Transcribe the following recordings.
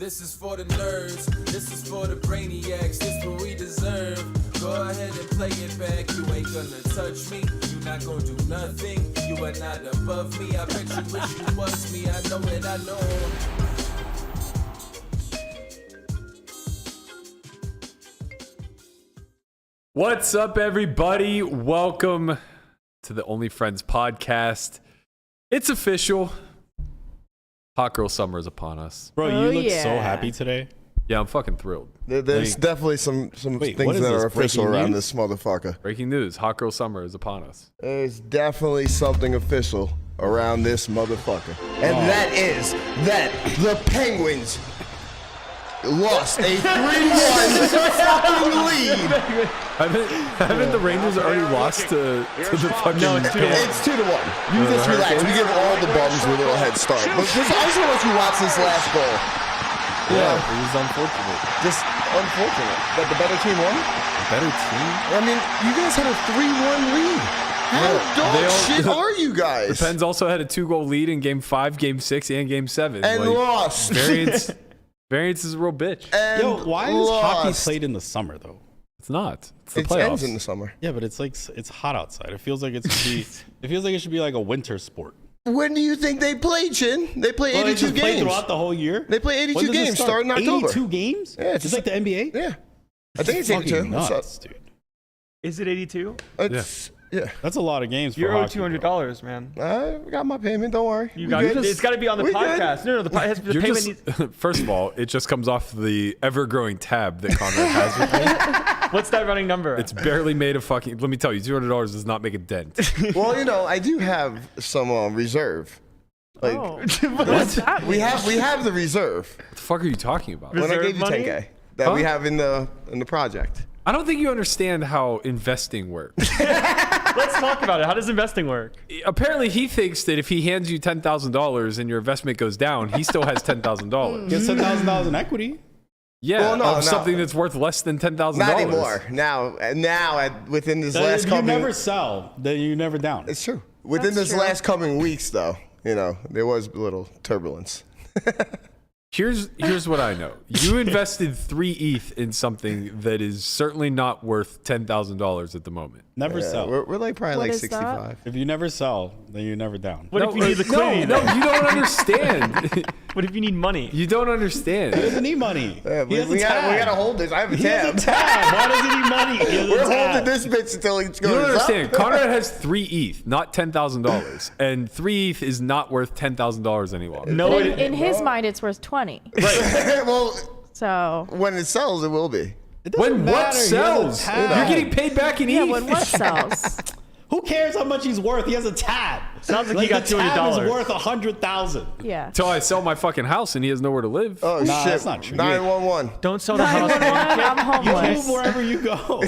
This is for the nerds, this is for the brainiacs, this what we deserve. Go ahead and play it back, you ain't gonna touch me, you not gonna do nothing, you are not above me, I bet you wish you was me, I know it, I know. What's up, everybody? Welcome to the OnlyFriends podcast. It's official. Hot girl summer is upon us. Bro, you look so happy today. Yeah, I'm fucking thrilled. There's definitely some Wait, things that are official around news? this motherfucker. Breaking news. Hot girl summer is upon us. There's definitely something official around this motherfucker. And that is that the Penguins lost a 3-1 fucking lead. Haven't the Rangers already lost to the fucking... No, it's 2-1. It's 2-1. You just relax. We give all the bums a little head start. But just, I just want to let you watch this last goal. Yeah, it was unfortunate. Just unfortunate that the better team won. Better team? I mean, you guys had a 3-1 lead. How dog shit are you guys? The Pens also had a 2-goal lead in Game 5, Game 6, and Game 7. And lost. Variance is a real bitch. And Yo, why is hockey played in the summer though? It's not. It's the It playoffs. ends in the summer. Yeah, but it's like it's hot outside. It feels like it should be like a winter sport. When do you think they play, Chin? They play 82 They just play games. throughout the whole year. They play 82 When does it games start? starting October. 82 games? Yeah, it's like the NBA. Yeah, I think it's 82. Fucking nuts, dude. Is it 82? Yeah. That's a lot of games. You're for owed hockey, $200, man. I got my payment. Don't worry. You got it. It's got to be on the We good. podcast. No, the You're payment just, needs. first of all, it just comes off the ever-growing tab that Conrad has with me. What's that running number? It's barely made a fucking... Let me tell you, $200 does not make a dent. Well, you know, I do have some reserve. Like What is that? we have the reserve. What the fuck are you talking about? When I Reserve gave you money? 10K that we have in the project. I don't think you understand how investing works. Let's talk about it. How does investing work? Apparently, he thinks that if he hands you $10,000 and your investment goes down, he still has $10,000. Get $10,000 in equity. Yeah, Well, no, of something that's worth less than $10,000. Not anymore. Now, within this last If you couple. never sell, then you never down. It's true. Within this last coming weeks, though, you know, there was a little turbulence. Here's what I know. You invested 3 ETH in something that is certainly not worth $10,000 at the moment. Never sell. We're like probably What like is 65. If you never sell, then you're never down. What if you need liquidity? No, then? you don't understand. What if you need money? You don't He understand. doesn't need money. Yeah, He has we a tab. gotta hold this. I have a He has tab. a tab. Why does he need money? He has a We're tab. holding this bitch until it goes You don't understand. up. Conrad has 3 ETH, not $10,000. And 3 ETH is not worth $10,000 any longer. No, In his mind, it's worth 20. Well, So when it sells, it will be. It doesn't When what matter. He has a sells? tab. You're getting paid back in yeah, ETH. when what sells? Who cares how much he's worth? He has a tab. Sounds like he got the tab $200. is worth $100,000. Yeah. Until I sell my fucking house and he has nowhere to live. Oh, Nah, shit. that's not true. 911. don't sell the house. man. I'm You homeless. move wherever you go.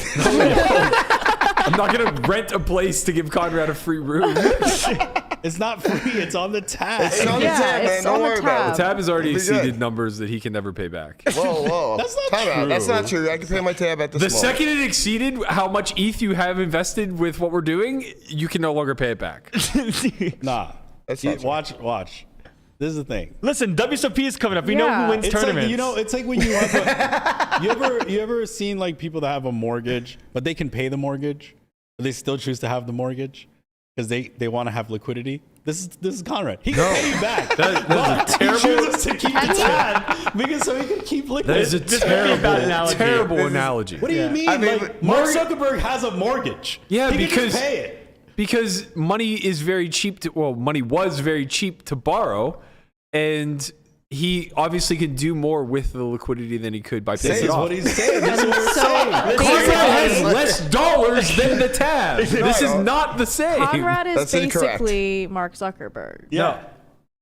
I'm not going to rent a place to give Conrad a free room. It's not free. It's on the tab. It's on the Yeah, tab, man. it's Don't on the worry about The it. tab has already It'll be good. exceeded numbers that he can never pay back. Whoa. That's not Time out. true. That's not true. I can pay my tab at this The moment. second it exceeded how much ETH you have invested with what we're doing, you can no longer pay it back. Nah. That's not true. Watch. This is the thing. Listen, WSOP is coming up. We know Yeah. who wins It's tournaments. like, you know, it's like when you have you ever seen like people that have a mortgage, but they can pay the mortgage, but they still choose to have the mortgage because they want to have liquidity. This is Conrad. He can pay you back. That's a He terrible, chooses to keep the tab because so he can keep liquid. that is a This would be a bad analogy. terrible This is- analogy. What do you mean? I mean, Like Mark Zuckerberg has a mortgage. Yeah, he can because- just pay it. Because money is very cheap money was very cheap to borrow, and he obviously could do more with the liquidity than he could by This paying is it off. what he's saying. This is what we're saying. Conrad has less dollars than the tab. This is not the same. Conrad is That's incorrect. basically Mark Zuckerberg. Yeah.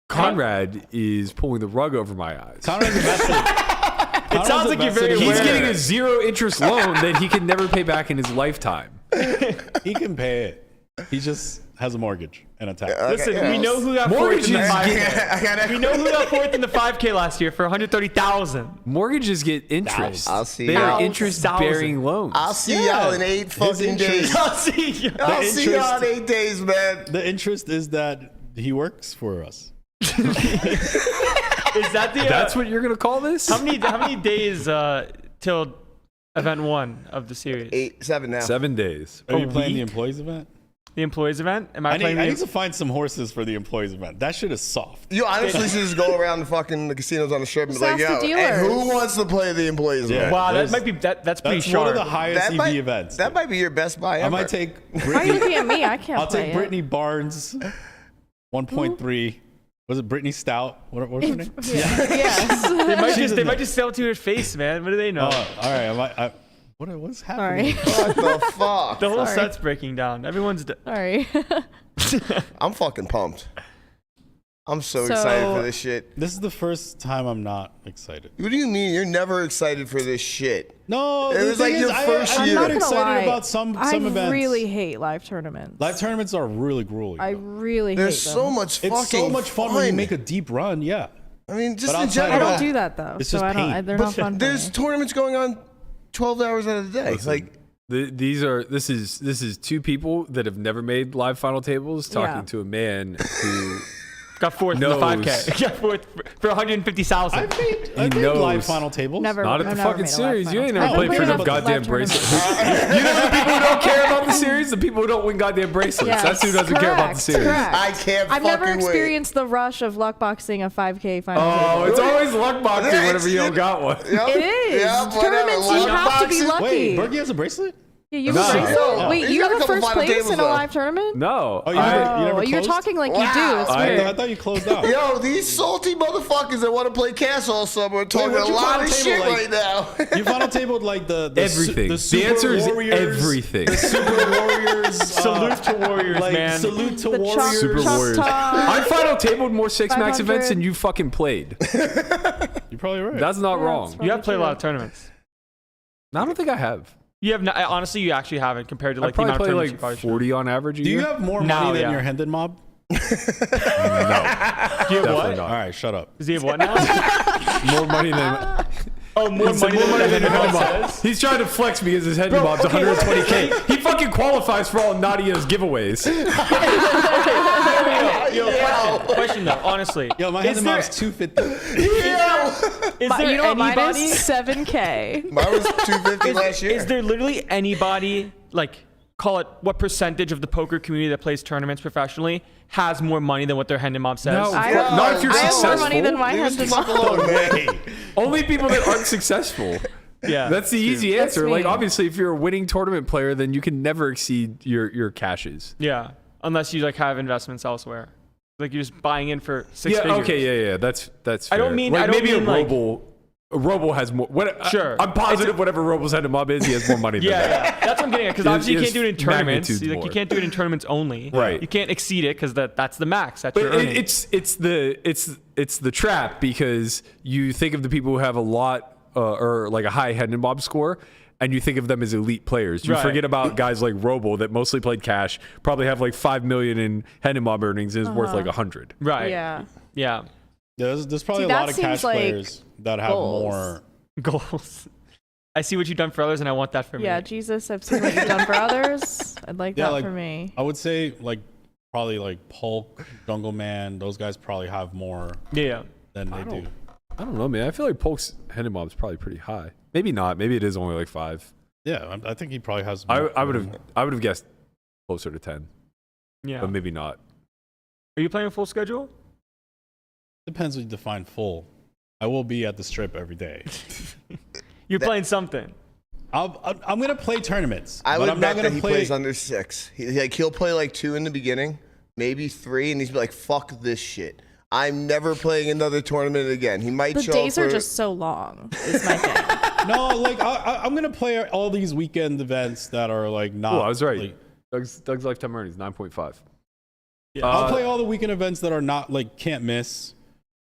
Conrad is pulling the rug over my eyes. Conrad's invested. It sounds like you're very He's aware. getting a 0 interest loan that he can never pay back in his lifetime. He can pay it. He just has a mortgage and a tab. Listen, yeah. we know who got fourth in the Mortgages 5K. We know who got fourth in the 5K last year for 130,000. Mortgages get interest. I'll see They you. are interest-bearing loans. I'll see y'all in 8 fucking interest- days. I'll see you. I'll see y'all in interest- 8 days, man. The interest is that he works for us. Is that the? That's what you're gonna call this? How many days till event 1 of the series? 7 now. 7 days. Are you A playing the week? employees event? The employees event? Am I I playing? need to find some horses for the employees event. That shit is soft. You honestly should just go around the casinos on the strip and be Just like, ask yo, the and dealers. who wants to play the employees Yeah. event? Wow, that There's- might be that's pretty That's sharp. one of the highest EV might, events. that might be your best buy ever. I might take Why are you Brittany. looking at me? I can't I'll play take it. Brittany Barnes, 1.3. Was it Brittany Stout? What's her name? Yes. they might just sell it to her face, man. What do they know? All right. What's happening? Sorry. What the fuck? The whole Sorry. set's breaking down. Everyone's. Sorry. I'm fucking pumped. I'm so So- excited for this shit. This is the first time I'm not excited. What do you mean? You're never excited for this shit. No, It the was like thing your is, first I'm year. not I'm not gonna excited lie. about some I events. really hate live tournaments. Live tournaments are really grueling. I though. really There's hate so them. much fucking It's so much fun when you make a deep run. Yeah. I mean, just But in outside of I general. don't do that though. It's so just I don't. pain. They're But not fun. there's for me. tournaments going on 12 hours out of the day. Listen, Like, This is two people that have never made live final tables talking Yeah. to a man who Got fourth in the knows. 5K. Got fourth for 150,000. I've made knows. live final tables. Never. not at I've the never fucking made a live series. You final ain't table. never played I've for never them played a goddamn live bracelets. tournament. You know the people who don't care about the series? The people who don't win goddamn bracelets. Yes, That's who doesn't care about the series. correct. I can't I've never fucking wait. experienced the rush of luck boxing a 5K final Oh, table. it's always luck boxing Yeah, whenever you don't got one. Yep. It is. Yep, whatever. Tournaments, you Luck have to be boxing. lucky. Wait, Berkey has a bracelet? Yeah, you No. have a bracelet? No. Wait, He's you got a have a couple first final place tables, in a though. live tournament? No. Oh, you never You're closed? talking like you do. Wow. It's I- weird. I thought you closed out. Yo, these salty motherfuckers that want to play Cash all summer are talking what's a your lot final of table shit like? right now. You final tabled like the Everything. The The Super answer is Warriors, everything. The Super Warriors. Salute to Warriors, like, man. Salute to The Warriors. Super Choctaw- Warriors. I final tabled more 6 max 500. events than you fucking played. You're probably right. That's not Yeah, wrong. it's You have played a lot true. of tournaments. I don't think I have. You have not, honestly, you actually haven't compared to I like the probably amount of play tournaments like you probably 40 on average a Do year. you have more No, money than yeah. your Hendon mob? No. should. Do you have Definitely what? not. All right, shut up. Does he have what now? More money than... Oh, more money than the Henry Henry Mob. says. He's trying to flex because his head mob's 120K. He fucking qualifies for all Nadia's giveaways. Question though, honestly. Yo, my is Hendon there, mob's 250. is there You know what mine anybody? is? 7K. Mine was 250 last year. Is there literally anybody, like, call it what percentage of the poker community that plays tournaments professionally has more money than what their Hendon mob says? No, I not if you're I have successful. more money than my Leave us the husband. fuck alone, man. Hey, Only people that aren't successful. Yeah, That's the easy That's answer. Like, me. obviously, if you're a winning tournament player, then you can never exceed your cashes. Yeah, unless you like have investments elsewhere, like you're just buying in for six Yeah. figures. Okay. Yeah. That's. I don't fair. mean- Like, I don't maybe mean, a like- Robo has more. What? Sure. I'm positive whatever Robo's head of mob is, he has more money than that. Yeah, that's what I'm getting at. Because It- obviously you it's can't do it in tournaments. magnitudes Like you more. can't do it in tournaments only. Right. You can't exceed it because that's the max. That's your But earning. it's the trap because you think of the people who have a lot or like a high head and mob score, and you think of them as elite players. You Right. forget about guys like Robo that mostly played cash, probably have like 5 million in head and mob earnings, and is worth like 100. right. Yeah. Yeah. there's probably See, a that lot of cash seems like players that have goals. more. Goals. I see what you've done for others, and I want that for me. Yeah, Jesus, I've seen what you've done for others. I'd like Yeah, that like- for me. I would say like probably like Polk, Jungle Man. Those guys probably have more Yeah. than they do. I don't know, man. I feel like Polk's head and mob is probably pretty high. Maybe not. Maybe it is only like 5. Yeah, I think he probably has. I more. would have guessed closer to 10, Yeah. but maybe not. Are you playing a full schedule? Depends what you define full. I will be at the strip every day. You're playing something. I'm gonna play tournaments. I but would I'm bet not that gonna he play. plays under 6. He'll play like 2 in the beginning, maybe 3, and he's be like, "Fuck this shit. I'm never playing another tournament again." He might The show days up are for, just so long, is my thing. No, like I'm gonna play all these weekend events that are like not. Oh, I was right. like- Doug's lifetime earnings 9.5. Yeah. I'll play all the weekend events that are not like can't miss,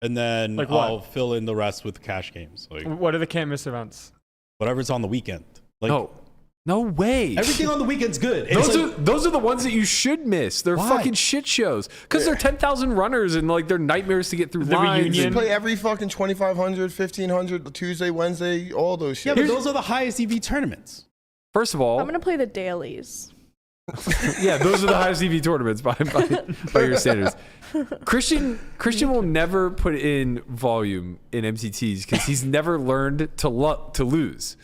and then Like what? I'll fill in the rest with cash games, like What are the can't miss events? whatever's on the weekend. Like No way. everything on the weekend's good. It's Those are the ones that you should miss. They're Why? fucking shit shows because they're 10,000 runners and like they're nightmares to get through The lines. reunion. play every fucking 2,500, 1,500, Tuesday, Wednesday, all those yeah, shit. but those are the highest EV tournaments. First of all, I'm going to play the dailies. Yeah, those are the highest EV tournaments by your standards. Christian will never put in volume in MCTs because he's never learned to lose.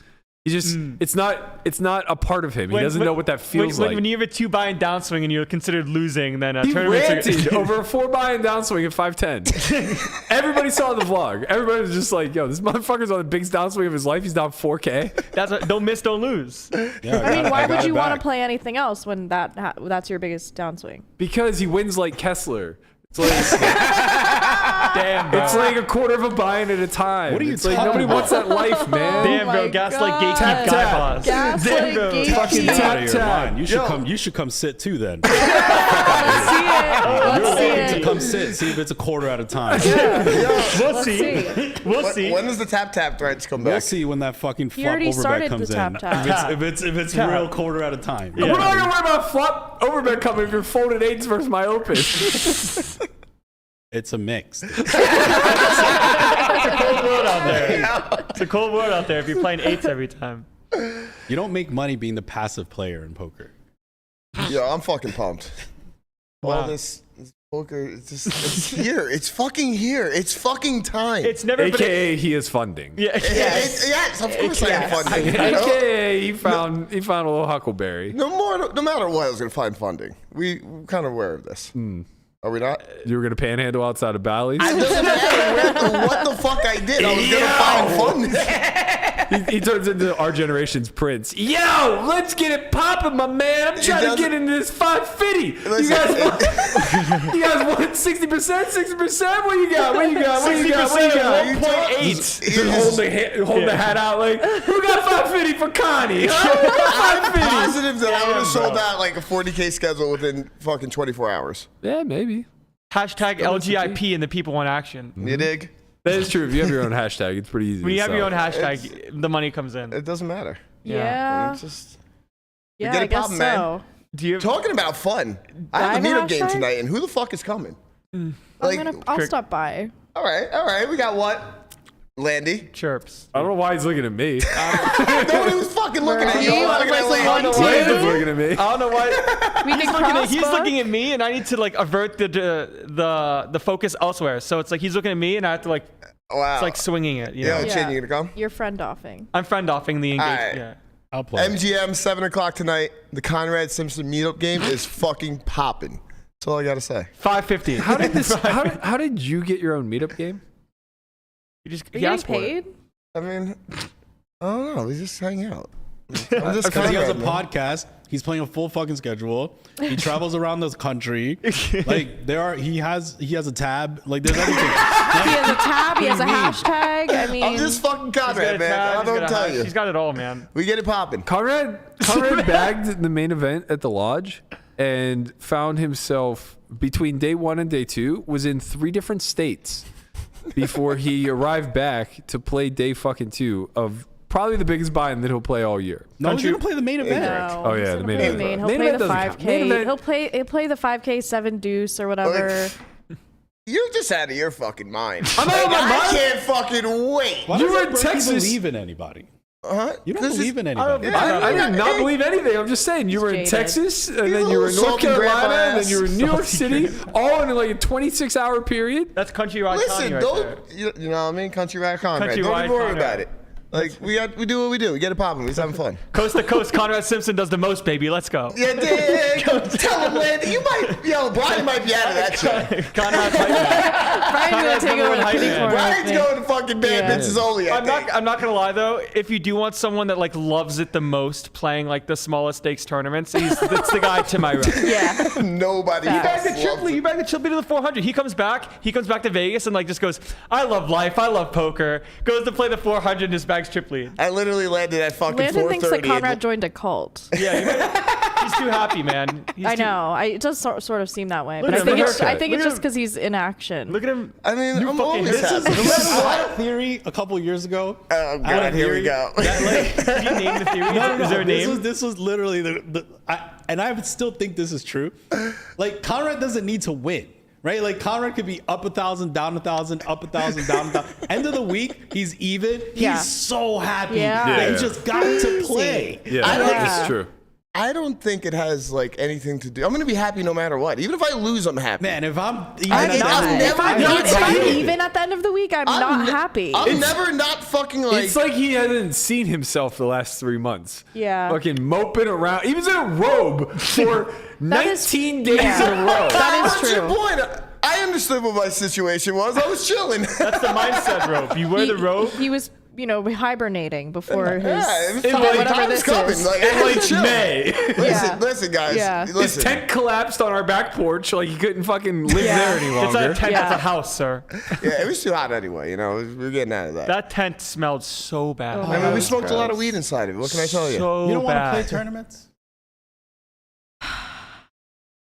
He just it's not a part of him. He doesn't know what that feels like. When you have a 2 buy and downswing and you're considered losing, then He tournaments ranted over a 4 buy and downswing at 510. Everybody saw the vlog. Everybody was just like, "Yo, this motherfucker's on the biggest downswing of his life. He's down 4K." That's what, don't miss, don't lose. Yeah, I mean, why would you want back. to play anything else when that's your biggest downswing? Because he wins like Kessler. It's like Damn, bro. it's like a quarter of a buy-in at a time. What are you It's like talking nobody about? wants that life, man. Damn, bro. my Gaslight God. gatekeep Tap, guy tap. boss. Gaslight Damn, bro. gatekeep. Fucking Get out tap, of your tap. mind. You should come sit too then. Let's see it. You're Let's see welcome to it. come sit. See if it's a quarter at a time. We'll Let's see. see. We'll see. When does the tap threats come We'll back? see when that fucking He flop already overbet started comes the in. tap. If it's Tap. real quarter at a time. Yeah. We're not gonna worry about flop overbet coming if you're folded 8s versus my open. It's a mix. It's a cold world out there. It's a cold world out there if you're playing 8s every time. You don't make money being the passive player in poker. Yo, I'm fucking pumped. Wow. All this poker, it's here. It's fucking here. It's fucking time. It's never been. AKA he is funding. Yeah. Yes, of course I am funding. You know? AKA he found a little huckleberry. No matter what, I was gonna find funding. We're kind of aware of this. Are we not? You were gonna panhandle outside of Bally's. It doesn't matter what the fuck I did. I was gonna find funding. He turns into our generation's Prince. Yo, let's get it popping, my man. I'm trying to doesn't- get into this 550. Listen, You guys want 60%, 60%? What you got? What you got? What you got? What you got? You Just just- hold the hat out like, who got 550 for Connie? Huh? Who got I'm 550? positive that I would have Damn, sold bro. out like a 40K schedule within fucking 24 hours. Yeah, maybe. Hashtag LGIP and the people want action. You dig? That is true. If you have your own hashtag, it's pretty easy. When you to have your sell. own hashtag, the money comes in. It doesn't matter. Yeah. It's just Yeah, get I it guess poppin', man. so. Do you? talking about fun. I have a I have a meetup game hashtag? tonight, and who the fuck is coming? Like, I'll Kirk- stop by. all right. We got what? Landy. Chirps. I don't know why he's looking at me. Nobody was fucking looking at you. You I was looking wanna at play some Landy. one, Why is two? he looking at me? I don't know why. We can He's looking at me, and I need to like avert the focus elsewhere. So it's like he's looking at me, and I have to like Wow. it's like swinging it. You know? Yo, Chin, you gonna come? You're friend offing. I'm friend offing the engagement. Alright. Yeah. I'll play. MGM 7 o'clock tonight. The Conrad Simpson meetup game is fucking popping. That's all I gotta say. 550. How did this? How did you get your own meetup game? You just Are he you getting asked for it. paid? I mean, I don't know. We just hang out. I'm just Because he has a Conrad, man. podcast. He's playing a full fucking schedule. He travels around the country. Like he has a tab. Like there's everything. He has a tab. He has a What do you mean? hashtag. I mean, I'm just fucking He's got a Conrad, man. tab, I he's don't got a tell hash, you. He's got it all, man. We get it popping. Conrad bagged the main event at the lodge and found himself between day 1 and day 2 was in 3 different states before he arrived back to play day fucking 2 of probably the biggest buy-in that he'll play all year. No, he's gonna play the main event. no, Oh, yeah, he's the gonna main play event. He'll Main play event the doesn't count. 5K. Main event- He'll play the 5K 7 deuce or whatever. You're just out of your fucking mind. I'm out of my I mind. can't fucking wait. Why You does were that in Berkey Texas. believe in anybody? Huh? You don't 'Cause believe in it's- anybody. I did not Hey. believe anything. I'm just saying, you were in jaded. Texas, and He's then a you were in little North salty grandpa Carolina, and then ass. you were in New York City, all in like a 26-hour period. That's country rock Listen, Tony right don't there. you know what I mean? Country Ride Conrad. Country Don't Ride even worry Conrad. about it. Like we do what we do. We get it popping. We just having fun. Coast to coast, Conrad Simpson does the most, baby. Let's go. Yeah, dig. Tell him, Landy. You might, Brian might be out of that shit. Conrad's hype man. Brian's gonna Conrad's take number over one the hype picking man. for us, Brian's man. going to fucking bad Yeah. bitches only. I'm not gonna lie though. If you do want someone that like loves it the most, playing like the smallest stakes tournaments, that's the guy to my right. Yeah. Nobody. You You back else the loves triple. it. You back the triple to the 400. He comes back to Vegas and like just goes, I love life. I love poker. Goes to play the 400 and just bags triply. I literally landed at fucking Landon 4:30. thinks that Conrad joined a cult. Yeah, he's too happy, man. I know. It does sort of seem that way, but at I think him. it's Look at just him. because he's in action. Look at him. I mean, I'm fucking- always this happy. I had a theory a couple years ago. Oh, I had a God, here we theory go. that, like, Did you name the theory? No. Is there a name? This was literally and I would still think this is true. Like Conrad doesn't need to win, right? Like Conrad could be up 1,000, down 1,000, up 1,000, down 1,000. End of the week, he's even. Yeah. He's so happy Yeah. that Yeah. he just got to play. Yeah, I think it's true. I don't think it has like anything to do. I'm gonna be happy no matter what. Even if I lose, I'm happy. Man, if I'm I'm never not If I'm happy. even at the end of the week, I'm not happy. I'm never not fucking like. It's like he hasn't seen himself the last 3 months. Yeah. Fucking moping around. He was in a robe for 19 days yeah. in a row. That is What's your true. point? I understood what my situation was. I was chilling. That's the mindset robe. You wear the robe. He was, hibernating before his. Yeah, it was whatever time's this coming. is. Like, I was chilling. May. Yeah. Listen, guys. Yeah. His Listen. tent collapsed on our back porch. Like he couldn't fucking live Yeah. there any It's not longer. a tent. Yeah. It's a house, sir. Yeah, it was too hot anyway. We're getting out of that. That tent smelled so bad. Oh, I mean, we that's smoked a lot of gross. weed inside of it. What can I tell you? So You don't want to bad. play tournaments?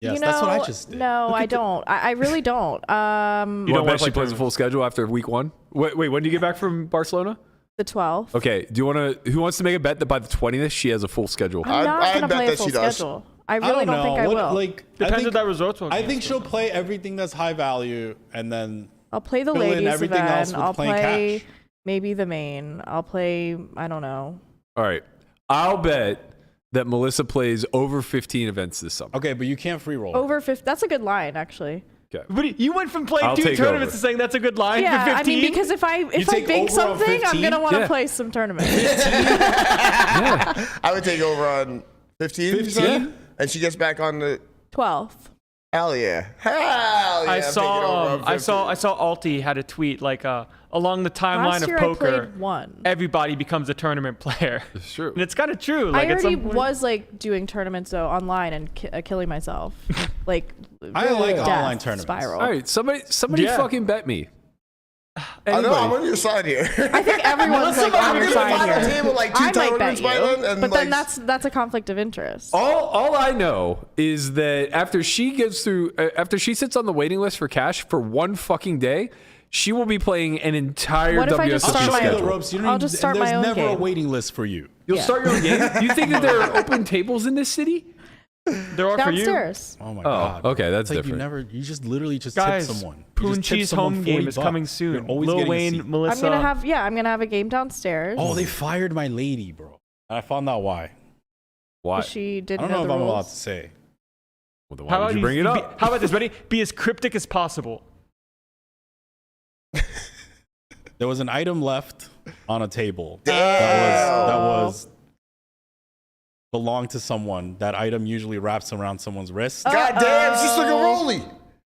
Yes, that's what I just did. No, I don't. I really don't. You don't don't wanna bet she play plays a full schedule after week 1? Wait, when do you get back from Barcelona? The 12th. Okay. Do you want to? Who wants to make a bet that by the 20th she has a full schedule? I'm not I'd gonna bet play a that full she does. schedule. I I really don't think I What- will. Like, Depends I what that resorts will I be. think she'll play everything that's high value, and then I'll play the fill in ladies everything else event. with I'll playing play cash. maybe the main. I'll play. I don't know. All right. I'll bet that Melissa plays over 15 events this summer. okay, but you can't free roll. Over 50. That's a good line, actually. Okay. But you went from playing I'll 2 take tournaments over. to saying that's a good line Yeah, for I 15. mean, because if I take big over on something, I'm 15? gonna want to Yeah. play some tournaments. I would take over on 15. 15? Yeah. And she gets back on the. 12th. Hell yeah. Hell yeah. I I'm taking saw over on 15. I saw Alti had a tweet like along the timeline Last of year poker, I played one. everybody becomes a tournament player. It's true. And it's kind of true. I Like at already some point, was like doing tournaments though online and killing myself. Like I like death online tournaments. Spiral. All right. Somebody Yeah. fucking bet me. I know, I'm Anybody. on your side here. I think everyone's like on your side here. Table, like, 2 I might bet tournaments you, by then, and, but then like, that's a conflict of interest. All I know is that after she gets through, after she sits on the waiting list for cash for one fucking day, she will be playing an entire What if I just WSOP I'll start show my you own- the schedule. ropes. You don't I'll even- just start there's my own never a game. waiting list for you. You'll Yeah. start your own game. You think that there are open tables in this city? there are for you. Downstairs. Oh my god. okay, that's It's like different. you just literally just Guys, tip someone. You Poon just tip Cheese someone home game $40. is coming You're soon. always Lil getting a Wayne, seat. Melissa. I'm gonna have a game downstairs. Oh, they fired my lady, bro. I found out why. Why? She I didn't don't know if the I'm allowed rules. to say. Well, then How why would you bring it up? How about this, buddy? Be as cryptic as possible. There was an item left on a table Damn. that was belonged to someone. That item usually wraps around someone's wrist. God damn, she took a rollie.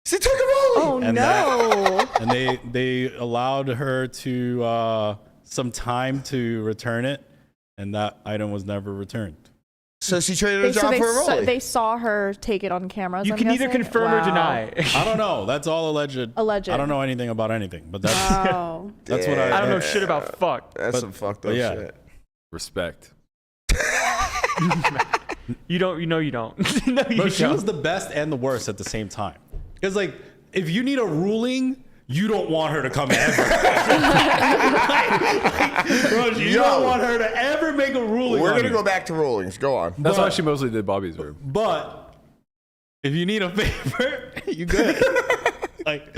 She took a rollie. Oh And no! And they allowed her to some time to return it, and that item was never returned. So she traded her job for a rollie. They saw her take it on cameras. You I'm can either guessing? confirm or Wow. deny. I don't know. That's all alleged. Alleged. I don't know anything about anything, but that's Wow. that's what I don't know Yeah. shit about fuck. That's But- some fucked but up yeah. shit. Respect. You don't. You know you don't. No, you But she don't. was the best and the worst at the same time. Because like, if you need a ruling, you don't want her to come ever. Bro, you don't want her to ever make a ruling. We're on gonna you. go back to rollings. Go on. That's why But- she mostly did Bobby's room. But if you need a favor, you good. Like,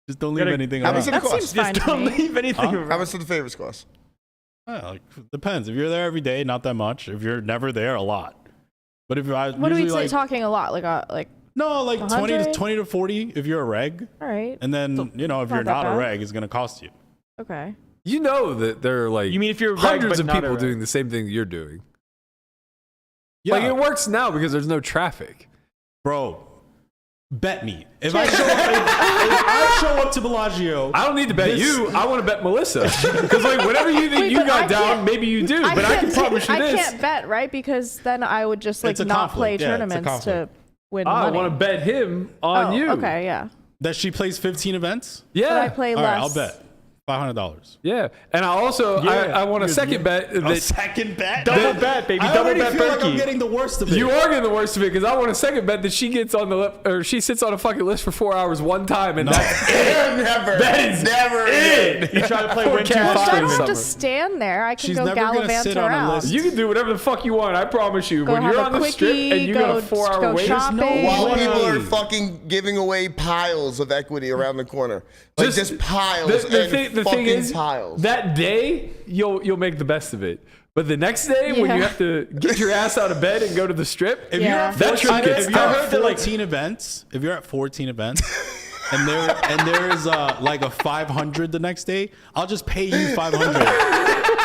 just don't leave Gotta- anything How around. much did it That cost? seems fine Just to don't me. leave anything Huh? around. How much did the favors cost? Yeah, like, depends. If you're there every day, not that much. If you're never there, a lot. But if I What are we usually like talking a lot? Like no, like 100? 20 to 40 if you're a reg, all right. and then if not you're that not a bad. reg, it's gonna cost you. Okay. You know that there are like You mean if you're a reg, hundreds but of not a people reg? doing the same thing that you're doing. Yeah, Like it works now because there's no traffic. bro. Bet me. If I show up to Bellagio, I don't need to bet This- you. I want to bet Melissa. Because like whatever you think Wait, you but got I down, can't- maybe you do. But I can promise you I this. can't bet, right? Because then I would just like It's a not play conflict. Yeah, it's a tournaments to conflict. win I money. want to bet him on Oh, you. Okay, yeah. that she plays 15 events. Yeah. But I play All less. right, I'll bet $500. Yeah. And I also I want a second bet A that second bet. Double bet, baby. I Double already bet feel like I'm Berkey. getting the worst of it. you are getting the worst of it because I want a second bet that she gets on or she sits on a fucking list for 4 hours one time and that's Never. That is never it. You try to play For win two cash. Well, spring I don't summer. just stand there. I can She's go never gonna gallivant sit on a around. list. You can do whatever the fuck you want. I promise you. Go When you're have on a the strip quickie, and you got go- a 4 hour go wait, shopping. While way. people are fucking giving away piles of equity around the corner, like just piles the and thing fucking is, piles. that day you'll make the best of it. But the next day, when Yeah. you have to get your ass out of bed and go to the strip, If Yeah. you're at That trip 14, gets if you're tough. at 14 events, if you're at 14 events, and there's like a 500 the next day, I'll just pay you 500.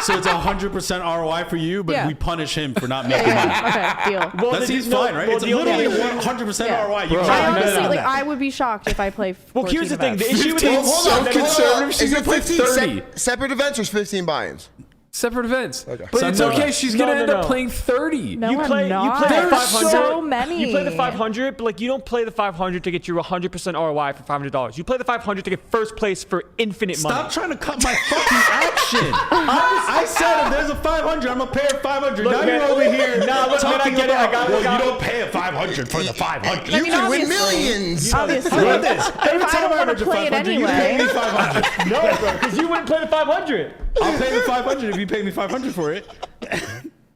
So it's 100% ROI for you, but Yeah. we punish him for not making money. Okay, deal. Well, That seems fine, right? It's the only- literally 100% Yeah. ROI. You Bro. can't I bet honestly, on like, that. I would be shocked if I play. Well, here's the 14 thing. The events. issue with 15 it, so conservative. She's Is gonna it play 15 30 separate events or 15 buy-ins? separate events. Okay. But it's Separate. okay. She's gonna No, end no, up no. playing 30. No, you I'm play not. the There's 500. so many. You play the 500, but like you don't play the 500 to get you 100% ROI for $500. You play the 500 to get first place for infinite money. Stop trying to cut my fucking action. I said if there's a 500, I'm gonna pay her 500. Look, now man, you're over here nah, look, man, I talking get it. I about, got it, well, I got you it. don't pay a 500 for the 500. You mean, can win obviously. millions. Obviously. How about this? Every If I time don't I wanna average a play it 500, you pay me anyway. 500. No, bro, because you wouldn't play the 500. I'll pay the 500 if you pay me 500 for it.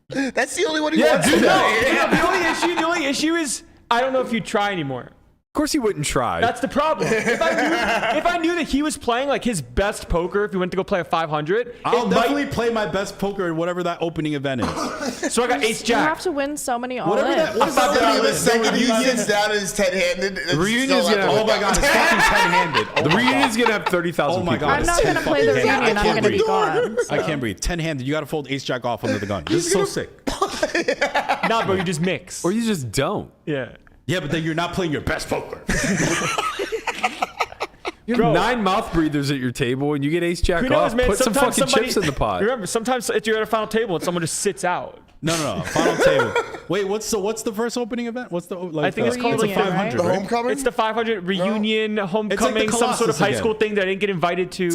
That's the only one he Yeah, wants do to that. do. The only issue is I don't know if you'd try anymore. Of course, he wouldn't try. That's the problem. If I knew that he was playing like his best poker, if he went to go play a 500, I'll it definitely play my best poker at whatever that opening event is. So I got ace You have jack. to win so many all Whatever in. that. What is that? Second, all the is? second he Reunion. sits down and is 10-handed. it's Reunion's still gonna- like, Oh my god, it's fucking 10-handed. the reunion's gonna have 30,000 Oh my people. God, I'm not gonna play the fucking reunion. handed. I I'm can't gonna be breathe. gone. I can't breathe. 10-handed. You got to fold ace jack off under the gun. This is so sick. Nah, bro, you just mix. Or you just don't. Yeah. Yeah, but then you're not playing your best poker. You have Bro. 9 mouth breathers at your table, and you get ace jack Who knows, off. man? Put some Sometimes fucking somebody- chips in the pot. Remember, sometimes if you're at a final table and someone just sits out. No. Final table. Wait, what's the first opening event? What's the like? I think it's called a Reunion, 500. The Right? homecoming? It's the 500 reunion, homecoming, some sort of Colossus high again. school thing that I didn't get invited to.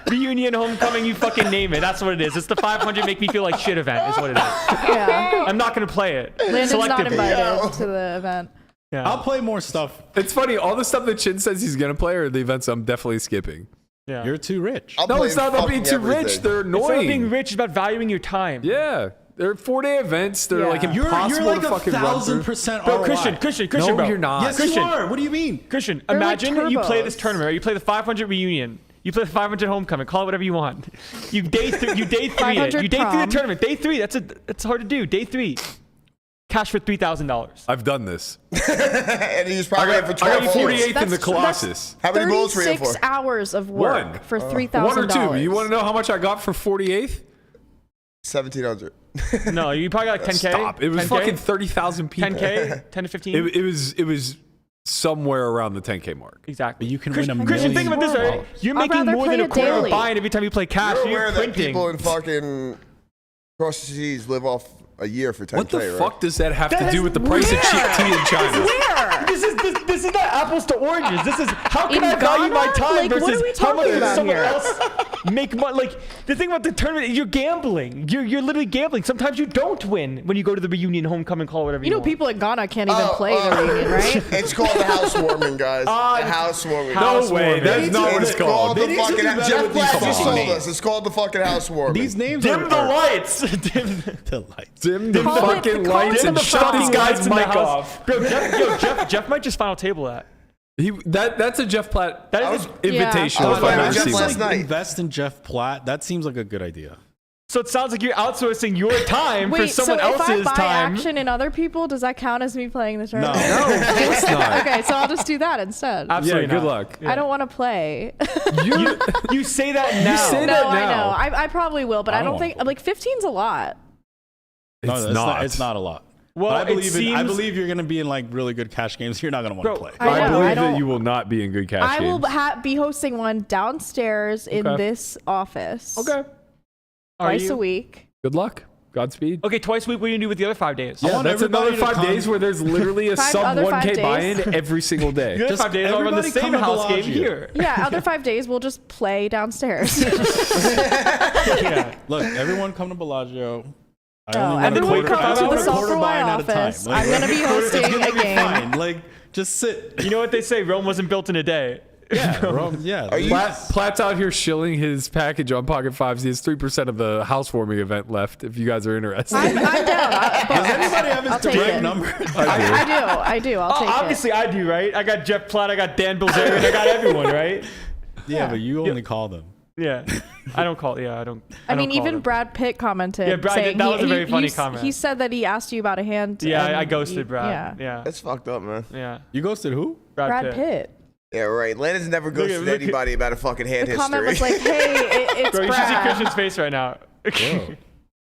Reunion, homecoming, you fucking name it. That's what it is. It's the 500 make me feel like shit event is what it is. Yeah. I'm not going to play it. Landon's not selectively. invited to the event. Yeah. I'll play more stuff. It's funny. All the stuff that Chin says he's gonna play are the events I'm definitely skipping. Yeah. You're too rich. I'll No, play it's not about being fucking too rich. everything. They're It's not annoying. being rich. It's about valuing your time. Yeah, they're 4-day events. They're like Yeah. impossible You're like to fucking run through. 1,000% Bro, ROI. Christian, No, bro. you're not. Yes, Christian. you are. What do you mean? Christian, They're like imagine you play this turbos. tournament, right? You play the 500 reunion. You play the 500 homecoming. Call it whatever you want. You day three it. 500 You day three the prom. tournament. Day 3. That's hard to do. Day 3. Cash for $3,000. I've done this. And he's probably in for I 12 got holes. 48th in the Colossus. How many bowls were you in 36 for? hours of work One. for $3,000. 1 or 2. You want to know how much I got for 48th? 1,700. No, you probably got like 10K. Stop. It was 10K? fucking 30,000 people. 10K, 10 to 15. It was somewhere around the 10K mark. Exactly. You can win a Christian, million. think about this, right? You're I'd making rather more play than a it quarter daily. of buying every time you play cash. You're You're aware that printing. people in fucking across the seas live off a year for 10K, What the right? fuck does that have That to is do with the price of cheap tea in China? Where? This is not apples to oranges. This is how can In I value my Ghana? time Like, what versus are we how much talking does about someone here? else make money. Like the thing about the tournament, you're gambling. You're literally gambling. Sometimes you don't win when you go to the reunion, homecoming, call whatever you You know, want. people in Ghana can't even Oh, play the reunion, right? It's called the housewarming, guys. the housewarming. No way. That's not what it's It's called. called They the need to fucking. do better Jeff with these Blatt just fucking told names. us. It's called the fucking housewarming. These names Dim are the lights. Dim the lights. Dim the Call it- fucking call lights it and the shut these fucking guys' lights in the mic house. off. Bro, Jeff might just final table that. That's a Jeff Platt That is invitational. I was if I've playing ever with Jeff seen last one. night. Invest in Jeff Platt. That seems like a good idea. so it sounds like you're outsourcing your time for Wait, so someone if I else's buy time. action in other people, does that count as me playing the tournament? No, of course not. Okay, so I'll just do that instead. Absolutely Yeah, good not. luck. I don't want to play. You say that now. say No, that I now. know. I probably will, but I I don't don't think wanna like 15's a lot. No, It's that's not. It's not a lot. Well, But I it I seems- believe you're going to be in like really good cash games. You're not going to want Bro, to play. I know, believe I don't- that you will not be in good cash I will games. be hosting one downstairs in Okay. this office. Okay. Are Twice you? a week. Good luck. Godspeed. Okay, twice a week. What do you do with the other 5 days? Yeah, want that's another everybody to 5 come- days where there's literally a Five sub other 1K 5 days. buy-in every single day. The other Just 5 days I'll run the everybody same come to house game Bellagio. here. Yeah, other 5 days we'll just play downstairs. Yeah. Look, everyone come to Bellagio. I Oh, only want a everyone quarter- come I to want the a quarter Sulphur buy-in Y at a time. office. Like, I'm gonna be hosting it's gonna a be game. fine. Like, just sit. You know what they say? Rome wasn't built in a day. Yeah, bro. Yeah. Are you- Platt's out here shilling his package on Pocket Fives. He has 3% of the housewarming event left. If you guys are interested, I'm down. Does anybody have his I'll take direct it. number? I do. I'll take Obviously, I do, right? I got Jeff Platt, I got Dan Bilzerian, I got everyone, right? Yeah, but you only call them. Yeah. I don't call. Yeah, I don't. I mean, don't call even them. Brad Pitt commented. Yeah, Brad saying did. That was a very he- funny he- comment. He said that he asked you about a hand. Yeah, and I ghosted you- Brad. Yeah. Yeah. That's fucked up, man. Yeah. You ghosted who? Brad Pitt. Yeah, right. Landon's never ghosted look at- anybody about a fucking hand The history. comment was like, "Hey, it's Bro, you should see Brad." Christian's face right now. Whoa,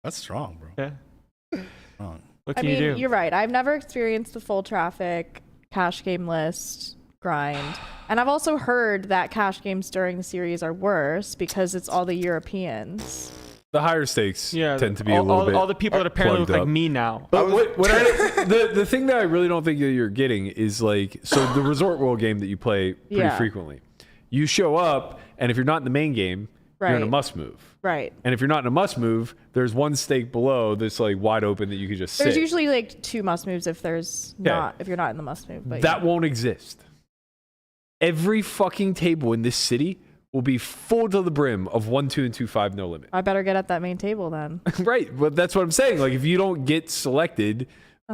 that's strong, bro. Yeah. Strong. What I can mean, you do? you're right. I've never experienced the full traffic cash game list grind, and I've also heard that cash games during the series are worse because it's all the Europeans. The higher stakes Yeah, tend to be all, a little bit all the people that apparently look plugged like up. me now. But the thing that I really don't think that you're getting is like, so the Resort World game that you play pretty Yeah. frequently, you show up, and if you're not in the main game, you're in a Right. must move. Right. And if you're not in a must move, there's one stake below that's like wide open that you could just There's sit. usually like 2 must moves if there's Yeah. not if you're not in the must move. But That won't exist. Every fucking table in this city will be full to the brim of 1, 2, and 2, 5, no limit. I better get at that main table then. Right, but that's what I'm saying. Like, if you don't get selected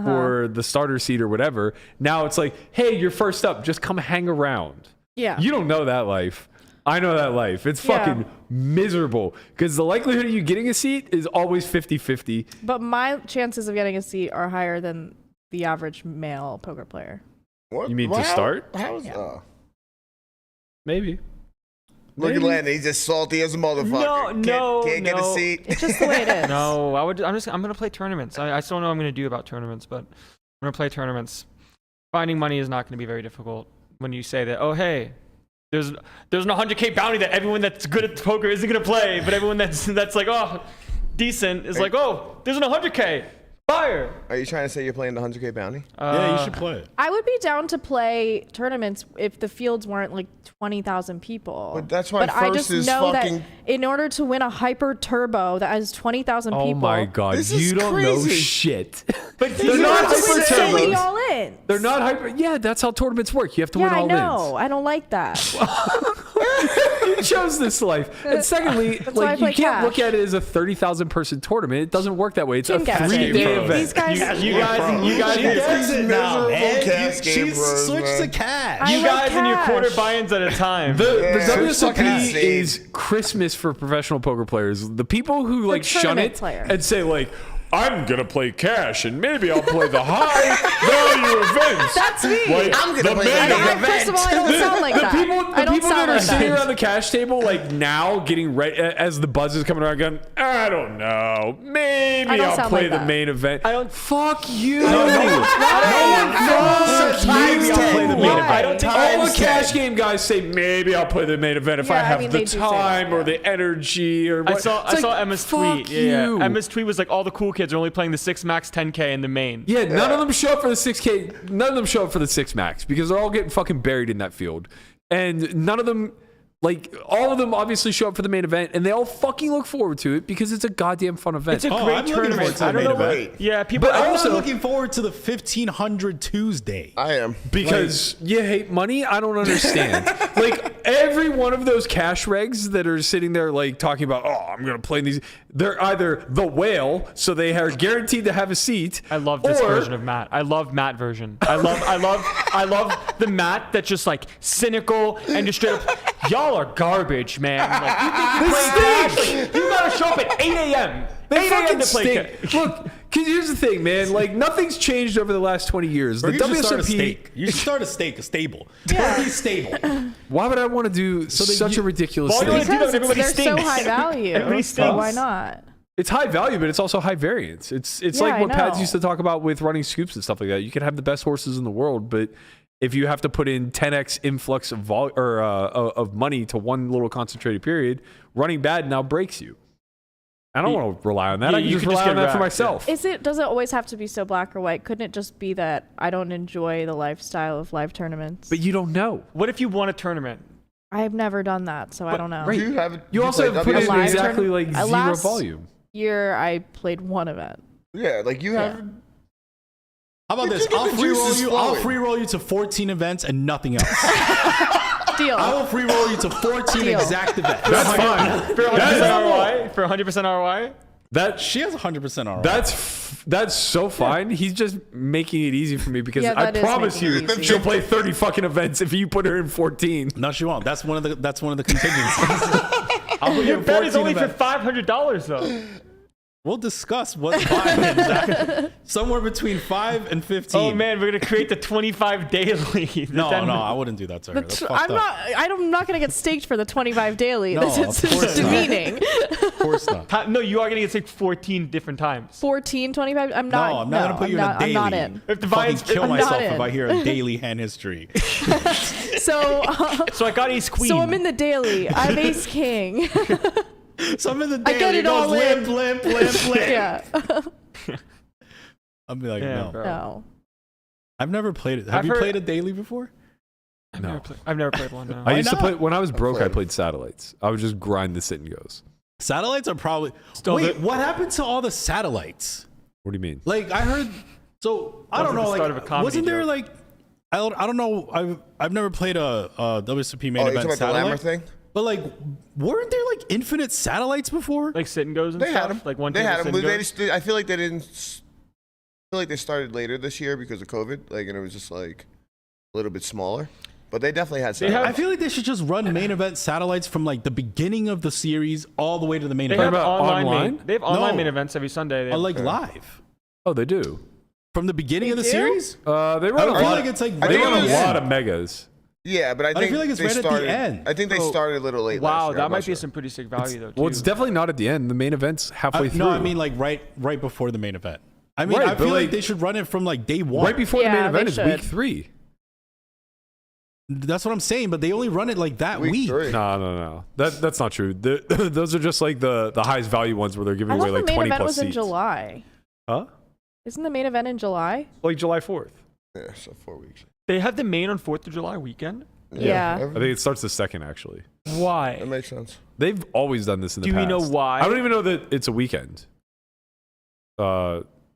for the starter seat or whatever, now it's like, hey, you're first up. Just come hang around. Yeah. You don't know that life. I know that life. It's Yeah. fucking miserable because the likelihood of you getting a seat is always 50-50. But my chances of getting a seat are higher than the average male poker player. What? You mean to how- start? How is Yeah. Maybe. Look at Landon. He's just salty as a motherfucker. Can't get a no. seat. It's just the way it is. No, I'm gonna play tournaments. I still don't know what I'm gonna do about tournaments, but I'm gonna play tournaments. Finding money is not gonna be very difficult when you say that. Oh, hey, there's an 100K bounty that everyone that's good at poker isn't gonna play, but everyone that's like decent is like, oh, there's an 100K. Fire. Are you trying to say you're playing the 100K bounty? Yeah, you should play it. I would be down to play tournaments if the fields weren't like 20,000 people. But that's why I first just is know fucking- that in order to win a hyper turbo that has 20,000 people. Oh my God. This You is don't know crazy. shit. But They're You not have to win hyper so many turbos. all in. They're not hyper. Yeah, that's how tournaments work. You have to Yeah, win I all know. ins. I don't like that. You chose this life. And secondly, why I like you play can't cash. look at it as a 30,000 person tournament. It doesn't work that way. It's Team a gas 3-day game. event. These guys, you guys, She gets it now, miserable man. cash game She's bros, switched man. to cash. I you like guys and your quarter cash. buy-ins at a time. The Yeah. WSOP Fucking is Christmas for professional poker players. The people who like shun tournament it player. and say like, I'm gonna play cash and maybe I'll play the high value events. That's me. Like, I'm gonna the play main the event. First of all, I don't sound like that. The I don't people sound that are like sitting that. around the cash table, like now getting right as the buzz is coming around, going, I don't know, maybe I don't I'll sound play like the that. main event. I don't- Fuck you. Says maybe I'll play the main Why? event. I don't think All the cash game guys say maybe I'll play the main event if I Yeah, I have mean, the they do say time that, or yeah. the energy or what. I saw It's like, Emma's fuck tweet. Yeah, you. Emma's tweet was like all the cool kids are only playing the 6 max 10K in the main. Yeah, none of them show up for the 6K. None of them show up for the 6 max because they're all getting fucking buried in that field. And none of them, like, all of them obviously show up for the main event and they all fucking look forward to it because it's a goddamn fun event. It's a Oh, great I'm looking forward tournament. to the I don't main know. event. Yeah, people. But I I'm also not looking forward to the 1500 Tuesday. I am. Because you hate money? I don't understand. Like, every one of those cash regs that are sitting there, like, talking about, oh, I'm going to play these. They're either the whale, so they are guaranteed to have a seat. I love this or- version of Matt. I love Matt version. I love the Matt that's just like cynical and just straight up. Y'all are garbage, man. Like, you think you play cash? Like, you gotta show up at 8 a.m. They 8 a.m. fucking to play stink. cash. Look, because here's the thing, man. Like, nothing's changed over the last 20 years. The Or you should start a WSOP. stake. You should start a stable. Turkey stable. Why would I want to do such a ridiculous Why do thing? you do that? Because Everybody they're so stinks. high value. Everybody So stinks. why not? It's high value, but it's also high variance. It's Yeah, like I what Pads know. used to talk about with running scoops and stuff like that. You can have the best horses in the world, but if you have to put in 10x influx of of money to one little concentrated period, running bad now breaks you. I don't want to rely on that. Yeah, I can you just could just rely on get that for wrecked, yeah. myself. Does it always have to be so black or white? Couldn't it just be that I don't enjoy the lifestyle of live tournaments? But you don't know. What if you won a tournament? I've never done that, so I don't know. Right. Do you have? You also play have put in WSOP? exactly like zero Last volume. Year I played one event. Yeah, like you have. How about Did this? you get I'll the free roll juices you. I'll flowing? free roll you to 14 events and nothing else. Deal. I will free roll you to 14 Deal. exact events. That's fine. For 100% ROI? For 100% ROI? That She has 100% ROI. That's so fine. He's just making it easy for me because Yeah, I that is promise making you it easy. she'll play 30 fucking events if you put her in 14. No, she won't. That's one of the contingencies. I'll put Your you bet is 14 only for bet. $500 though. We'll discuss what buy-in exactly. Somewhere between 5 and 15. Oh man, we're gonna create the 25 daily. No, I wouldn't do that to her. That's fucked I'm up. not gonna get staked for the 25 daily. No, This of course is not. demeaning. Of course not. No, you are gonna get sick 14 different times. 14, 25. I'm No, not. I'm not gonna put you in a daily. I'm not in. If the Fucking buy-in's kill I'm not myself if in. I hear a daily hand history. So, So I got ace queen. so I'm in the daily. I'm ace king. So I'm in the I daily. get it all in. limp. Yeah. I'll be like, Yeah, no. bro. No. I've never played it. Have I've you heard- played a daily before? No. I've never played one. No. I used to not? play when I was broke. I played. played satellites. I would just grind the sit and goes. Satellites are probably. Still Wait, the- what happened to all the satellites? What do you mean? Like I heard. So I don't Wasn't know. the start Like of a comedy wasn't there joke. like I don't know. I've never played a WSOP main Oh, you event talking about the satellite. Lammer thing? But like, weren't there like infinite satellites before? Like sit and goes and They stuff. had them. Like one They table had sit them, and but they goes. just, I feel like they didn't. I feel like they started later this year because of COVID. Like, and it was just like a little bit smaller. But they definitely had. They have- I feel like they should just run main event satellites from like the beginning of the series all the way to the main They event. have about online. online? They have online No. main events every Sunday. They Or have- like live Oh, they do. from the beginning They of the do? series. They I run a feel lot. like it's like I They think run it a was- lot of megas. Yeah, but I think feel like it's they right at the started, end. I think they Oh. started a little late. wow, last year, that I'm might not be sure. some pretty sick value though. Well, it's too. definitely not at the end. The main event's halfway through. No, I mean like right before the main event. I mean, Right, I but, feel like like, they should run it from like day one. right before the main Yeah, event they is week should. 3. That's what I'm saying, but they only run it like that week. Week 3. No. That's not true. Those are just like the highest value ones where they're giving I away thought the like main 20 event plus was in seats. July. Huh? Isn't the main event in July? Like July 4th. Yeah, so 4 weeks. They have the main on 4th of July weekend. Yeah. I think it starts the 2nd actually. Why? That makes sense. They've always done this in the Do past. we know why? I don't even know that it's a weekend.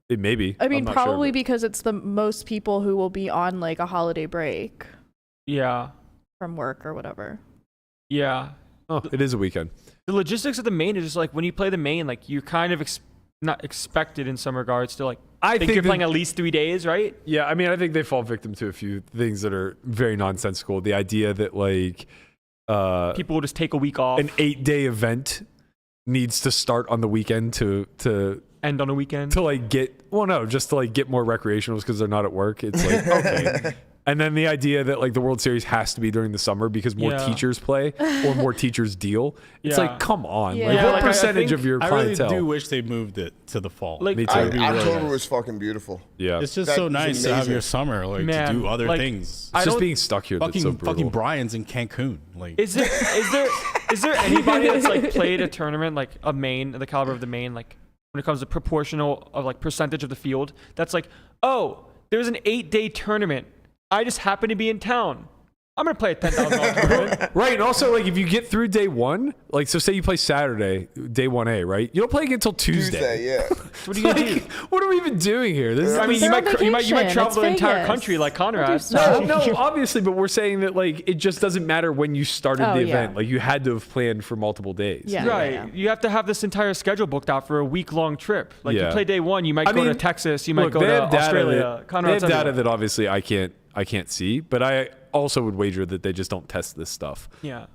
It may be. I mean, I'm not probably sure, because it's the most people who will be on like a holiday break Yeah. from work or whatever. Yeah. but- Oh, it is a weekend. The logistics of the main is just like when you play the main, like you're kind of not expected in some regards to like. I think you're that- playing at least 3 days, right? Yeah, I mean, I think they fall victim to a few things that are very nonsensical. The idea that like People will just take a week off an 8-day event needs to start on the weekend to end on a weekend. like get just to like get more recreationals because they're not at work. It's like okay. And then the idea that like the World Series has to be during the summer because more Yeah. teachers play or more teachers deal. It's Yeah. like, come on. Yeah. Like, Yeah, what like, I percentage think- of your I really clientele? do wish they moved it to the fall. Like, Me too. That'd be really October nice. was fucking beautiful. Yeah. It's just That so was nice to have amazing. your summer, like Man, to do other like, things. It's I just don't- being stuck here that's so brutal. Fucking Brian's in Cancun. Like, Is there anybody that's like played a tournament like a main, the caliber of the main, like when it comes to proportional of like percentage of the field, that's like, oh, there's an 8-day tournament. I just happen to be in town. I'm gonna play a $10,000 tournament. Right, and also like if you get through day 1, like so say you play Saturday, day 1A, right? You don't play again until Tuesday. Yeah. What are you gonna do? Like, what are we even doing here? This is I mean, They're on you might vacation. travel It's the entire Vegas. country like They'll do Conrad. stuff. no, obviously, but we're saying that like it just doesn't matter when you started Oh, the yeah. event. Like you had to have planned for multiple days. Yeah. Right. You have to have this entire schedule booked out for a week-long trip. Like Yeah. you play day 1, you might I go to mean, Texas, you might Look, go they to have data Australia. That, they Conrad's have data everywhere. that obviously I can't see, but I also would wager that they just don't test this stuff. Yeah.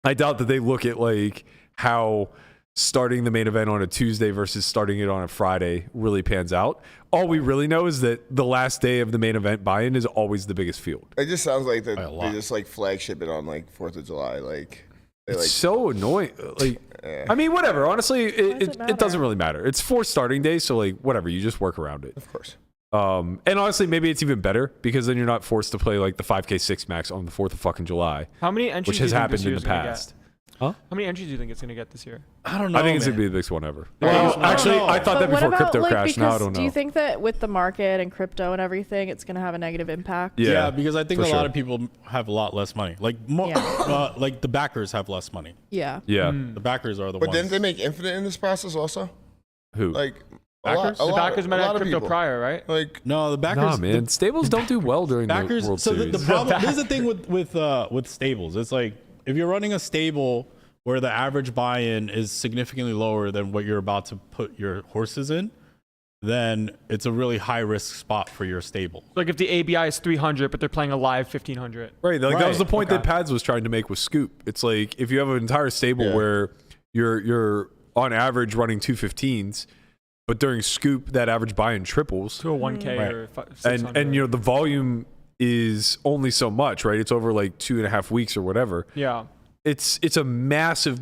I doubt that they look at like how starting the main event on a Tuesday versus starting it on a Friday really pans out. All we really know is that the last day of the main event buy-in is always the biggest field. It just sounds like By a they lot. just like flagship it on like 4th of July. Like, they It's like so annoying. Like, eh, I mean, whatever. Honestly, does it it doesn't matter? really matter. It's 4 starting days, so like whatever. You just work around it. of course. And honestly, maybe it's even better because then you're not forced to play like the 5K 6 max on the 4th of fucking July, How many entries which do you has think happened this in year's the gonna past. How many entries do you think it's going to get this year? I don't know. I think it's man. gonna be the biggest one ever. Well, Actually, no. I thought that But what before about, crypto like, crashed. Now I because don't know. do you think that with the market and crypto and everything, it's going to have a negative impact? Yeah, because I think for a sure. lot of people have a lot less money. Like more, Yeah. like the backers have less money. Yeah. Yeah. The backers are the But ones. didn't they make infinite in this process also? Who? Like Backers? The backers might have crypto prior, right? Like no, the backers. Nah, man. Stables don't do well during Backers. the World So Series. the problem. This is the thing with stables. It's like if you're running a stable where the average buy-in is significantly lower than what you're about to put your horses in, then it's a really high risk spot for your stable. Like if the ABI is 300, but they're playing a live 1500. Right, like that was the Right, point okay. that Pads was trying to make with Scoop. It's like if you have an entire stable Yeah. where you're on average running 215s, but during scoop that average buy-in triples. To a 1K or 600. And the volume is only so much, right? It's over like 2.5 weeks or whatever. Yeah. It's a massive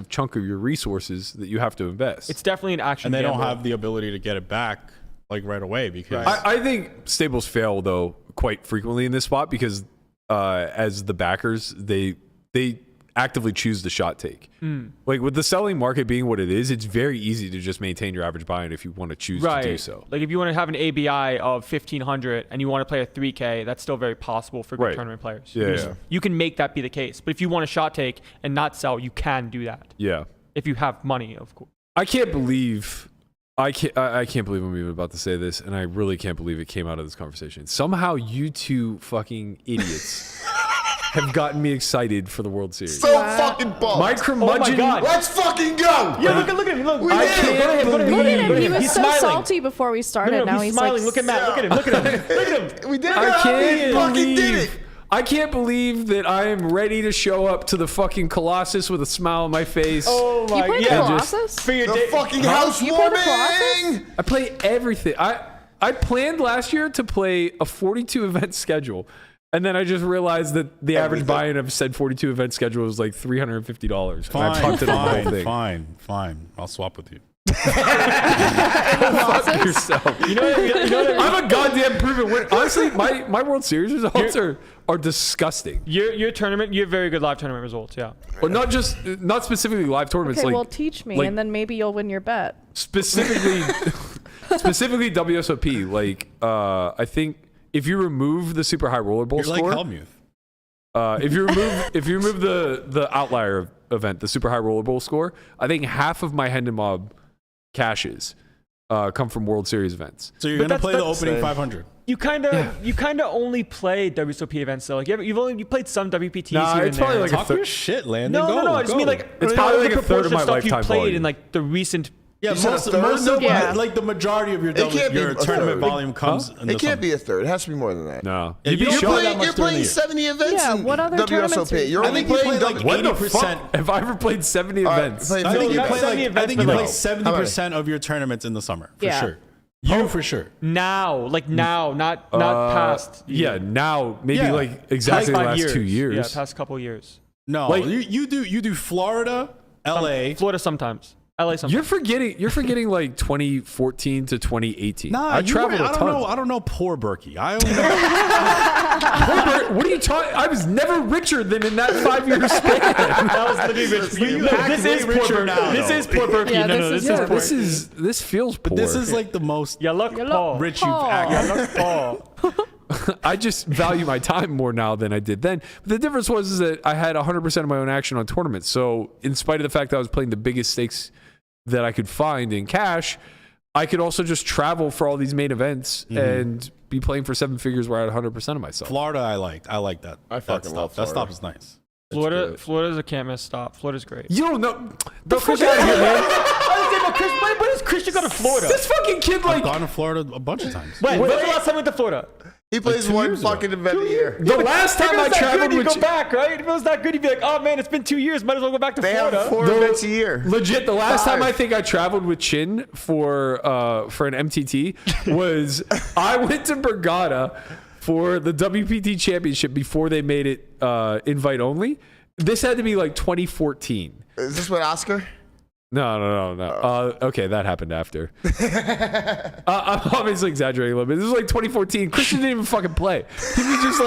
chunk of your resources that you have to invest. It's definitely an action And they gamble. don't have the ability to get it back like right away because I think stables fail though quite frequently in this spot because as the backers they actively choose the shot take. Like with the selling market being what it is, it's very easy to just maintain your average buy-in if you want to choose to do so. Like if you want to have an ABI of 1500 and you want to play a 3K, that's still very possible for good tournament players. Yeah. You can make that be the case. But if you want a shot take and not sell, you can do that. Yeah. If you have money, of course. I can't believe I'm even about to say this, and I really can't believe it came out of this conversation. Somehow you two fucking idiots have gotten me excited for the World Series. So fucking pumped. My curmudgeon. Oh my God. Let's fucking go. Yeah, look at him. Look. I can't Look at him. He was He's so smiling. salty before we started. No, Now he's he's smiling. like, Look at Matt. Look at him. Look at him. Look at him. We did it. I can't We fucking did believe. it. I can't believe that I am ready to show up to the fucking Colossus with a smile on my face. Oh you my played yeah. Colossus? For your The day. fucking You played the housewarming. I play everything. I planned last year to play a 42 event schedule. And then I just realized that the average buy-in of said 42 event schedule was like $350. And I punted on the whole thing. Fine. I'll swap with you. Fuck yourself. You know what I'm a goddamn proven winner. Honestly, my World Series results are disgusting. your tournament, you have very good live tournament results, yeah. Or not specifically live tournaments. okay, like, well, teach me, like- and then maybe you'll win your bet. specifically WSOP. Like I think if you remove the super high roller bowl You're like score, Helmuth. if you remove the outlier event, the super high roller bowl score, I think half of my Hendon Mob cashes come from World Series events. So you're But gonna play the that's- opening 500. You kind of only play WSOP events though. Like you played some WPTs Nah, here it's and probably there. like a Talk third- your shit, Landon. No. I just mean like It's probably like a third of my stuff lifetime you played volume. in like the recent. Yeah, You said a most third? of Yeah. like the majority of your can't be your a tournament third. volume comes. In the It can't be a third. It has to be more than that. No, Yeah, you'd be you don't shocked. play that much You're during playing the year. 70 events Yeah, in what other tournaments WSOP. You're I only think you playing played like What the 80%. fuck? Have I ever played 70 All right, events? play I think you not play 70 like events, but play like- 70% of your tournaments in the summer for Yeah. sure. You for sure. Now, not past. Yeah, now maybe Yeah. like exactly the past last 2 years. Yeah, past couple years. No, Like- you do Florida, LA. Florida sometimes. LA sometimes. You're forgetting like 2014 to 2018. Nah, I traveled a ton. I don't know poor Berkey. I only know Herbert, what are you talking? I was never richer than in that 5-year span. That was literally rich. You act This way is poor richer Berkey. now, This though. is poor Berkey. Yeah, No, this this is- is yeah, poor. this feels poor. this is like the most You look Paul. rich you've Paul. acted. You look Paul. I just value my time more now than I did then. But the difference was is that I had 100% of my own action on tournaments. So in spite of the fact that I was playing the biggest stakes that I could find in cash, I could also just travel for all these main events and be playing for 7 figures where I had 100% of myself. Florida, I liked that. I that fucking stuff. love That Florida. stuff is nice. Florida's a can't miss stop. Florida's great. You don't know. The Chris fuck out out of here, here, man. man. When does Christian go to Florida? This fucking kid I've like gone to Florida a bunch of times. When's the last time we went to Florida? He plays 2 one years ago. fucking event a year. the last If time it I was that traveled good, you with go back, right? If it was that good, you'd be like, oh man, it's been 2 years. Might as well go back to They Florida. have 4 The- events a year. Legit, the last time 5. I think I traveled with Chin for an MTT was I went to Borgata for the WPT Championship before they made it invite only. This had to be like 2014. Is this what Oscar? No. Okay, that happened after. I'm obviously exaggerating a little bit. This was like 2014. Christian didn't even fucking play. He was just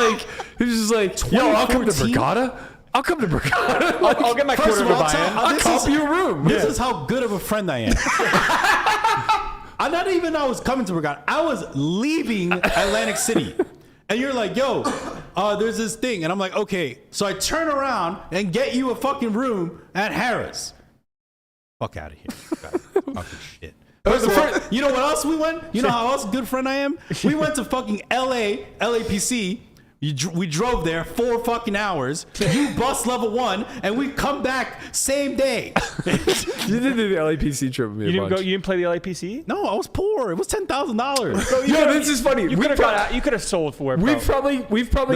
like, yo, I'll come to 2014? Borgata. I'll come to Borgata. Like, I'll get my First quarter of to all, buy in. I'll this cop is- you a room. This is how good of a friend I am. I not even know I was coming to Regatta. I was leaving Atlantic City. And you're like, yo, there's this thing. And I'm like, okay. So I turn around and get you a fucking room at Harris. Fuck out of here. Fucking shit. First of all, you know what else we went? You know how else good friend I am? We went to fucking LAPC. We drove there 4 fucking hours. You bust level 1, and we come back same day. You didn't do the LAPC trip with me. You didn't play the LAPC? No, I was poor. It was $10,000. Yo, this is funny. You could have sold for it. We've probably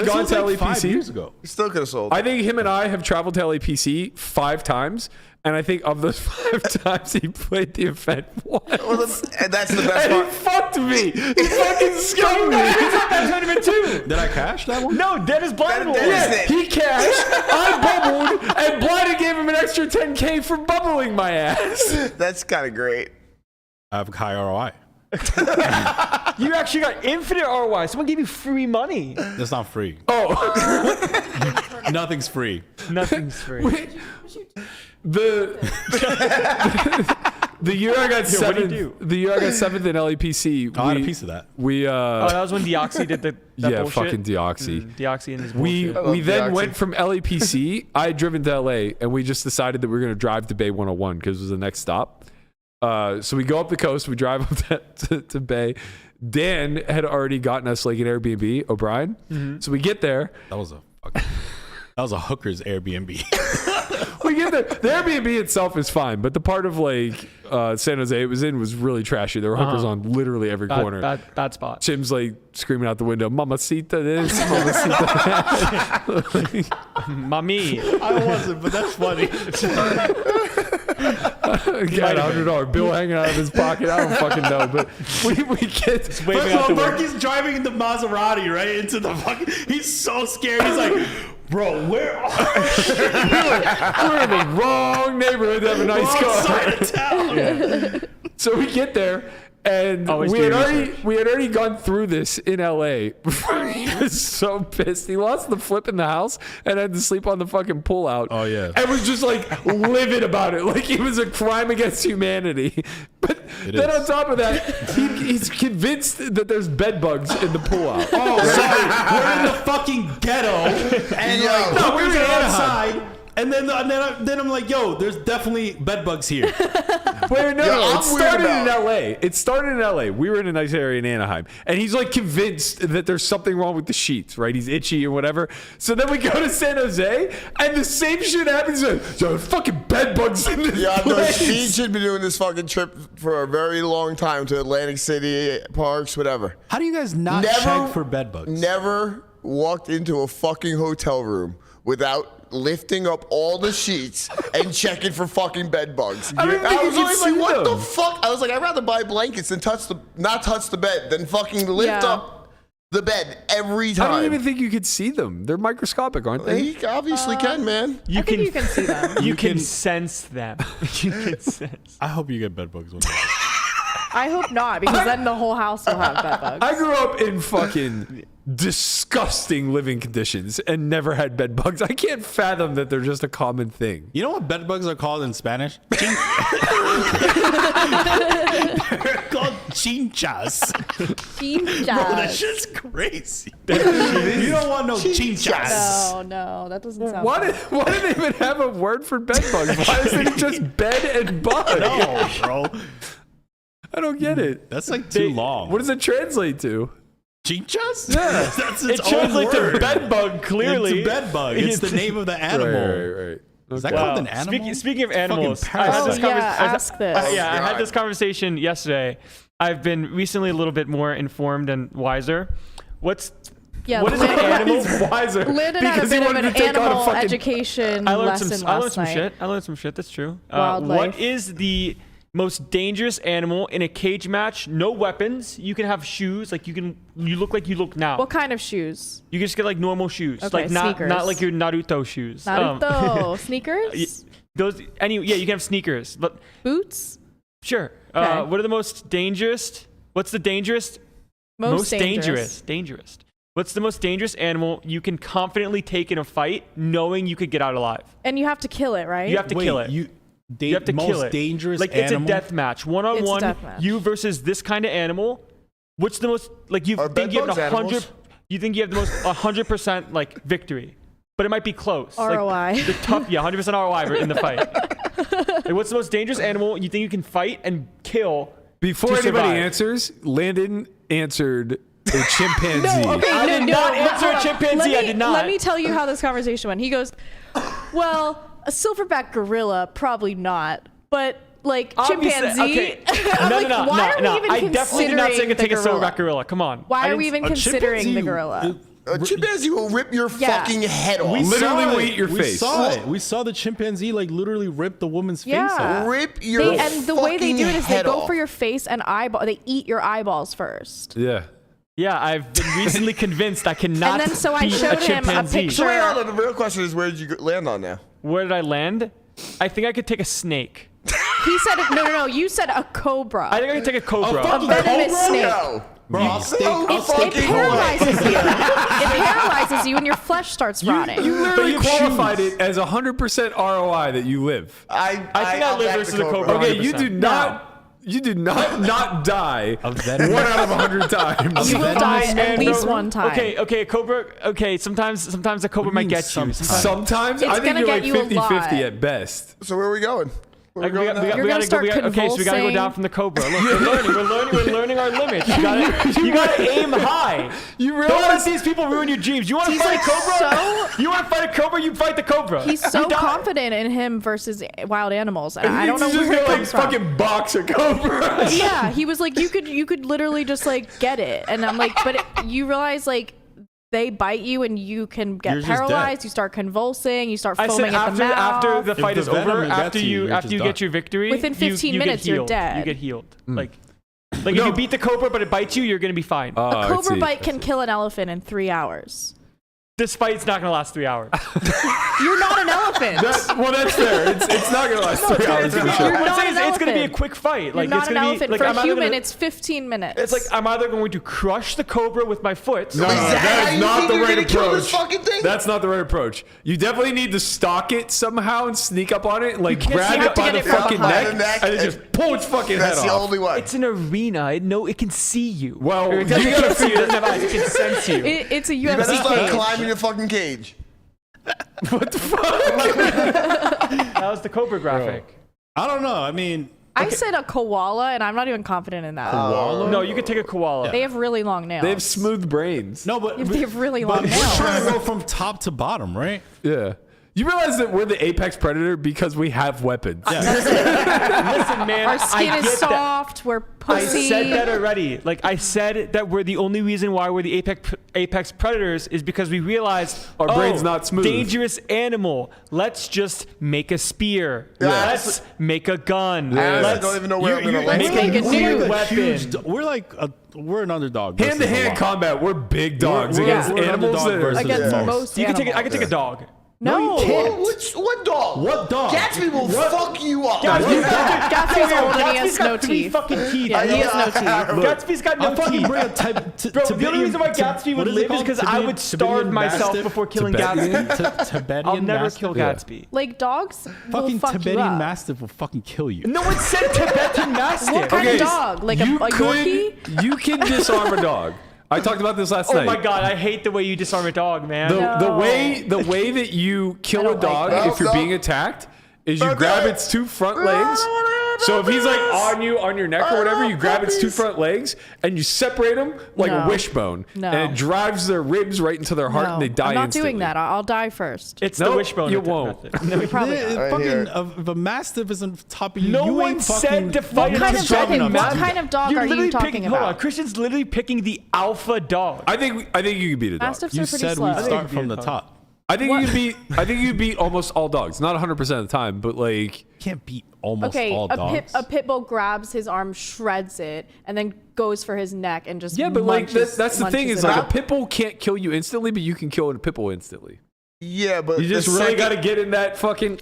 This gone was to like 5 LAPC. years ago. You still could have sold. I think him and I have traveled to LAPC 5 times, and I think of those 5 times he played the event once. Well, that's the best And he part. fucked me. He fucking scummed me. that tournament too. Did I cash that one? No, Dennis Blind. Dennis did. He cashed, I bubbled, and Blind gave him an extra $10K for bubbling my ass. That's kind of great. I have high ROI. You actually got infinite ROI. Someone gave you free money. That's not free. Oh, Nothing's free. Nothing's free. the year I got Yo, what'd 7th, you do? the year I got 7th in LAPC, I had a piece of that. we Oh, that was when Deoxy did that yeah, bullshit. fucking Deoxy. Deoxy and his We bullshit. we then Deoxy. went from LAPC. I had driven to LA, and we just decided that we were going to drive to Bay 101 because it was the next stop. So we go up the coast. We drive up to Bay. Dan had already gotten us like an Airbnb, O'Brien. So we get there. That was a hooker's Airbnb. We get there. The Airbnb itself is fine, but the part of like San Jose it was in was really trashy. There were hookers on literally every corner. Bad spot. Chim's like screaming out the window, "Mamacita this, mamacita that." Mami. I wasn't, but that's funny. Got $100 bill hanging out of his pocket. I don't fucking know, but we get. First of all, Berkey's driving in the Maserati, right? Into the fucking. He's so scared. He's like, bro, where are We're in the wrong neighborhood to have a nice wrong car. side of town? So we get there, and Always we do had your already gone through this in LA. He was so pissed. He lost the flip in the house and had to sleep on the fucking pullout. Oh, yeah. And was just like livid about it, like it was a crime against humanity. But then on top of that, he's convinced that there's bed bugs in the pullout. Oh, sorry. We're in the fucking ghetto, and Yo. like No, we were hookers in are Anaheim. outside. And then I'm like, yo, there's definitely bed bugs here. Wait, no, Yeah, it I'm started weird in LA. It started in LA. We were in a nice area in Anaheim. And he's like convinced that there's something wrong with the sheets, right? He's itchy or whatever. So then we go to San Jose and the same shit happens. Like, yo, fucking bed bugs in this Yeah, no, place. Speed should be doing this fucking trip for a very long time to Atlantic City, parks, whatever. How do you guys not check for bed bugs? Never walked into a fucking hotel room without lifting up all the sheets and checking for fucking bed bugs. I don't even think was you always can like, see what the them. fuck? I was like, I'd rather buy blankets than not touch the bed than fucking lift Yeah. up the bed every I time. don't even think you could see them. They're microscopic, aren't they? He obviously can, man. I think you can see them. You can can- sense them. You can sense. I hope you get bed bugs one day. I hope not, because then the whole house will have bed bugs. I grew up in fucking disgusting living conditions and never had bed bugs. I can't fathom that they're just a common thing. You know what bed bugs are called in Spanish? They're called chinchas. Bro, that shit's crazy. You don't want no chinchas. No, that doesn't sound Why fun. do they even have a word for bed bugs? Why isn't it just bed and bug? No, bro. I don't get it. That's like too long. What does it translate to? Chinchas? Yeah. That's It its own translates to word. bed bug, clearly. It's a bed bug. It's the name of the animal. Right. Is that Okay. called an animal? Speaking of Fucking animals, I parasite. had this Oh, yeah, conversation. ask this. Yeah, I had God. this conversation yesterday. I've been recently a little bit more informed and wiser. What is an animal? He's wiser Landon had a because he bit of wanted an to take on a animal fucking. education I learned lesson some. I learned last some night. shit. I learned some shit. That's true. Wildlife. What is the most dangerous animal in a cage match? No weapons. You can have shoes. Like you look like you look now. What kind of shoes? You can just get like normal shoes. Okay, like not sneakers. like your Naruto shoes. Naruto. Sneakers? Those. Yeah, you can have sneakers. But Boots? sure. Okay. What are the most dangerous? What's the dangerous? Most dangerous. Dangerous. What's the most dangerous animal you can confidently take in a fight, knowing you could get out alive? And you have to kill it, right? You have to kill it. You You have to most kill it. dangerous like animal? it's a death match, one on It's a one. death match. You versus this kind of animal. What's the most like you Are think you have bedbugs 100? animals? You think you have the most 100% like victory, but it might be close. ROI. Like, the tough, yeah, 100% ROI in the fight. Like, what's the most dangerous animal you think you can fight and kill? Before to anybody survive? answers, Landon answered A chimpanzee. No, okay, I did not answer hold a on. chimpanzee. I did not. Let me tell you how this conversation went. He goes, well, a silverback gorilla, probably not. But, like, Obviously- chimpanzee? Okay. I'm No, like, no, no, why no, are no. we even I definitely did not say I considering could take the a gorilla? silverback gorilla. Come on. Why I are we didn't- even considering the chimpanzee- gorilla? A chimpanzee will rip your Yeah. fucking head off. We Literally saw will it. eat your we face. Saw it. We saw the chimpanzee like literally rip the woman's face Yeah. off. Rip your And the way they do it is they head go off. for your face and eyeball. They eat your eyeballs first. Yeah. Yeah, I've been recently convinced I cannot And then so I beat showed a him a chimpanzee. picture. So wait, hold on. The real question is, where did you land on now? Where did I land? I think I could take a snake. He said, no. You said a cobra. I think I could take a cobra. A venomous snake. No. Bro, I'll stake. No I'll It stake fucking paralyzes way. you. It paralyzes you and your flesh starts rotting. You literally you have qualified shoes. it as 100% ROI that you live. I think I live versus a cobra. Okay, 100%. you do not die venom- 1 out of 100 times. You will venomous die Man, at least no. one time. Okay, a cobra. Okay, sometimes a cobra might mean get you. sometimes? Sometimes It's I think gonna you're get like you a 50-50 lot. at best. So where are we going? Where We are we got- going we now? got- You're we gonna gotta start go. Okay, so we gotta go convulsing. down from the cobra. Look, we're learning our limits. You gotta aim high. You Don't let realize these people ruin your dreams. You want to He's fight like a cobra? so- You want to fight a cobra? You fight the cobra. He's so You die. confident in him versus wild animals. And I don't know He's just where it gonna comes like from. fucking box a cobra. Yeah, he was like, you could literally just like get it. And I'm like, but you realize like they bite you and you can get You're just dead. paralyzed. You start convulsing. You start I foaming said at the after mouth. the fight the is over, venom gets after you, you you're after just you done. get your victory, Within 15 you minutes, get you're healed. dead. You get healed. Like if you beat the cobra but it bites you, you're gonna be fine. Oh, A I cobra see. bite can kill an elephant in 3 hours. This fight's not gonna last 3 hours. You're not an elephant. Well, that's fair. It's not gonna last 3 hours for You're sure. not What I'm saying an is it's gonna be a elephant. quick fight. You're Like not it's an gonna be elephant. like For a I'm either human, gonna, it's 15 minutes. it's like I'm either going to crush the cobra with my foot. No, Is that that how is you not think the you're right gonna kill this approach. fucking thing? That's not the right approach. You definitely need to stalk it somehow and sneak up on it and like can't grab sneak it up to by get the it from fucking behind neck, the neck and then just pull its fucking That's head the off. only way. It's an arena. It can see you. Well, Or it you doesn't gotta see you. It figure- doesn't have eyes. It can sense you. It's a You better UFC start cage. climbing the fucking cage. What the fuck? That was the cobra graphic. I don't know. I mean, I said a koala, and I'm not even confident in that. No, you could take a koala. They have really long nails. They have smooth brains. no, but They have really but long we're nails. trying to go from top to bottom, right? Yeah. You realize that we're the apex predator because we have weapons. Listen, man. Our skin I is get that. soft. We're I pussy. said that already. Like I said that we're the only reason why we're the apex predators is because we realized Our brain's not smooth. Dangerous animal. Let's just make a spear. Yeah. Let's make a gun. I Let's don't even know where I'm gonna let's land. make a new weapon. We're an underdog. versus Hand-to-hand the law. combat, we're big dogs We're against an animals underdog that are versus Against most. most You can animals. take. I can take a dog. No. you can't. What dog? What dog? Gatsby will fuck you up. Gatsby's old and he has Gatsby's got no 3 teeth. fucking teeth. Yeah, he has no teeth. Gatsby's got no I'll fucking teeth. bring a type. Bro, the only reason why Gatsby would live is because I would starve myself before killing Gatsby. Tibetan I'll never Mastiff. kill Gatsby. Like dogs will Fucking fuck you Tibetan up. Mastiff will fucking kill you. No one said Tibetan Mastiff. What kind of dog? Like a Yorkie? You can disarm a dog. I talked about this last Oh night. my god, I hate the way you disarm a dog, man. The way that you kill a don't like dog that. if you're No. being attacked is you Don't grab do it. its 2 front legs. So if he's like on your neck or whatever, you grab its 2 front legs and you separate them like a No. wishbone, No. and it drives their ribs right into their heart, No, and they die I'm not instantly. doing that. I'll die first. It's No, the wishbone. you method. won't. No, you're probably not. Right here. Fucking if a mastiff is on top of you. No you one ain't said fucking- to fight What kind a of Tibetan dog- Mastiff. what kind of dog You're are you literally talking picking, about? Hold on, Christian's literally picking the alpha dog. I think you could beat a dog. Mastiffs You are pretty said slow. we start from the top. I think you beat almost all dogs. Not 100% of the time, but like Can't beat almost Okay, all dogs. a pit bull grabs his arm, shreds it, and then goes for his neck and just yeah, but like munches- that's the thing munches is it like a up. pit bull can't kill you instantly, but you can kill a pit bull instantly. Yeah, but You just the really second- got to get in that fucking.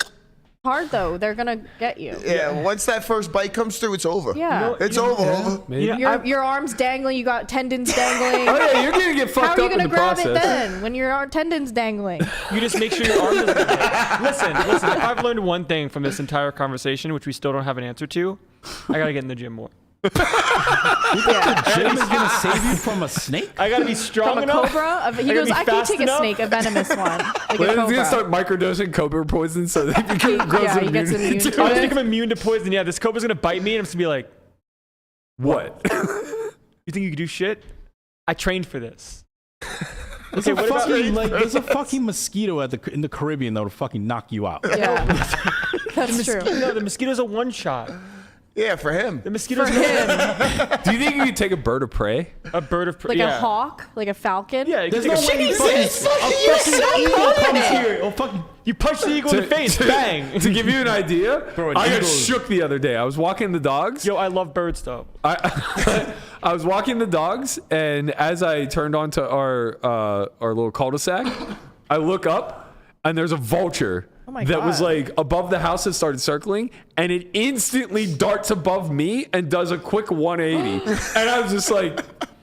Hard though, they're gonna get you. Yeah, once that first bite comes through, it's over. Yeah. It's over. Maybe. Your arm's dangling, you got tendons dangling. Oh yeah, you're gonna get How fucked are you up in gonna the grab process. it then when your tendons dangling? You just make sure your arm doesn't get hit. Listen. If I've learned one thing from this entire conversation, which we still don't have an answer to, I gotta get in the gym more. Yeah. Gym is gonna save you from a snake. I gotta be strong From a enough. cobra? He gotta goes, be I can fast take enough." a snake, a venomous one. Like a Well, he's cobra. gonna start microdosing cobra poison so that he grows Yeah, he gets immunity immune to to I it. just it. think I'm immune to poison. Yeah, this cobra's gonna bite me, and I'm just gonna be like, What? "You think you can do shit?" I trained for this. There's a fucking, there's a fucking mosquito in the Caribbean that would fucking knock you out. Yeah, that's true. No, the mosquito's a one shot. Yeah, for him. The mosquito's For him, Do you think you could take a bird of prey? a bird of prey. like a hawk, like a falcon. Yeah, you can There's take no a way fucking eagle comes here. Oh, fucking. You punch the eagle in the face, bang. To give you an idea, Bro, an I got eagle- shook the other day. I was walking the dogs. Yo, I love birds though. I was walking the dogs, and as I turned onto our little cul-de-sac, I look up, and there's a vulture my that was God. like above the house that started circling, and it instantly darts above me and does a quick 180. And I was just like,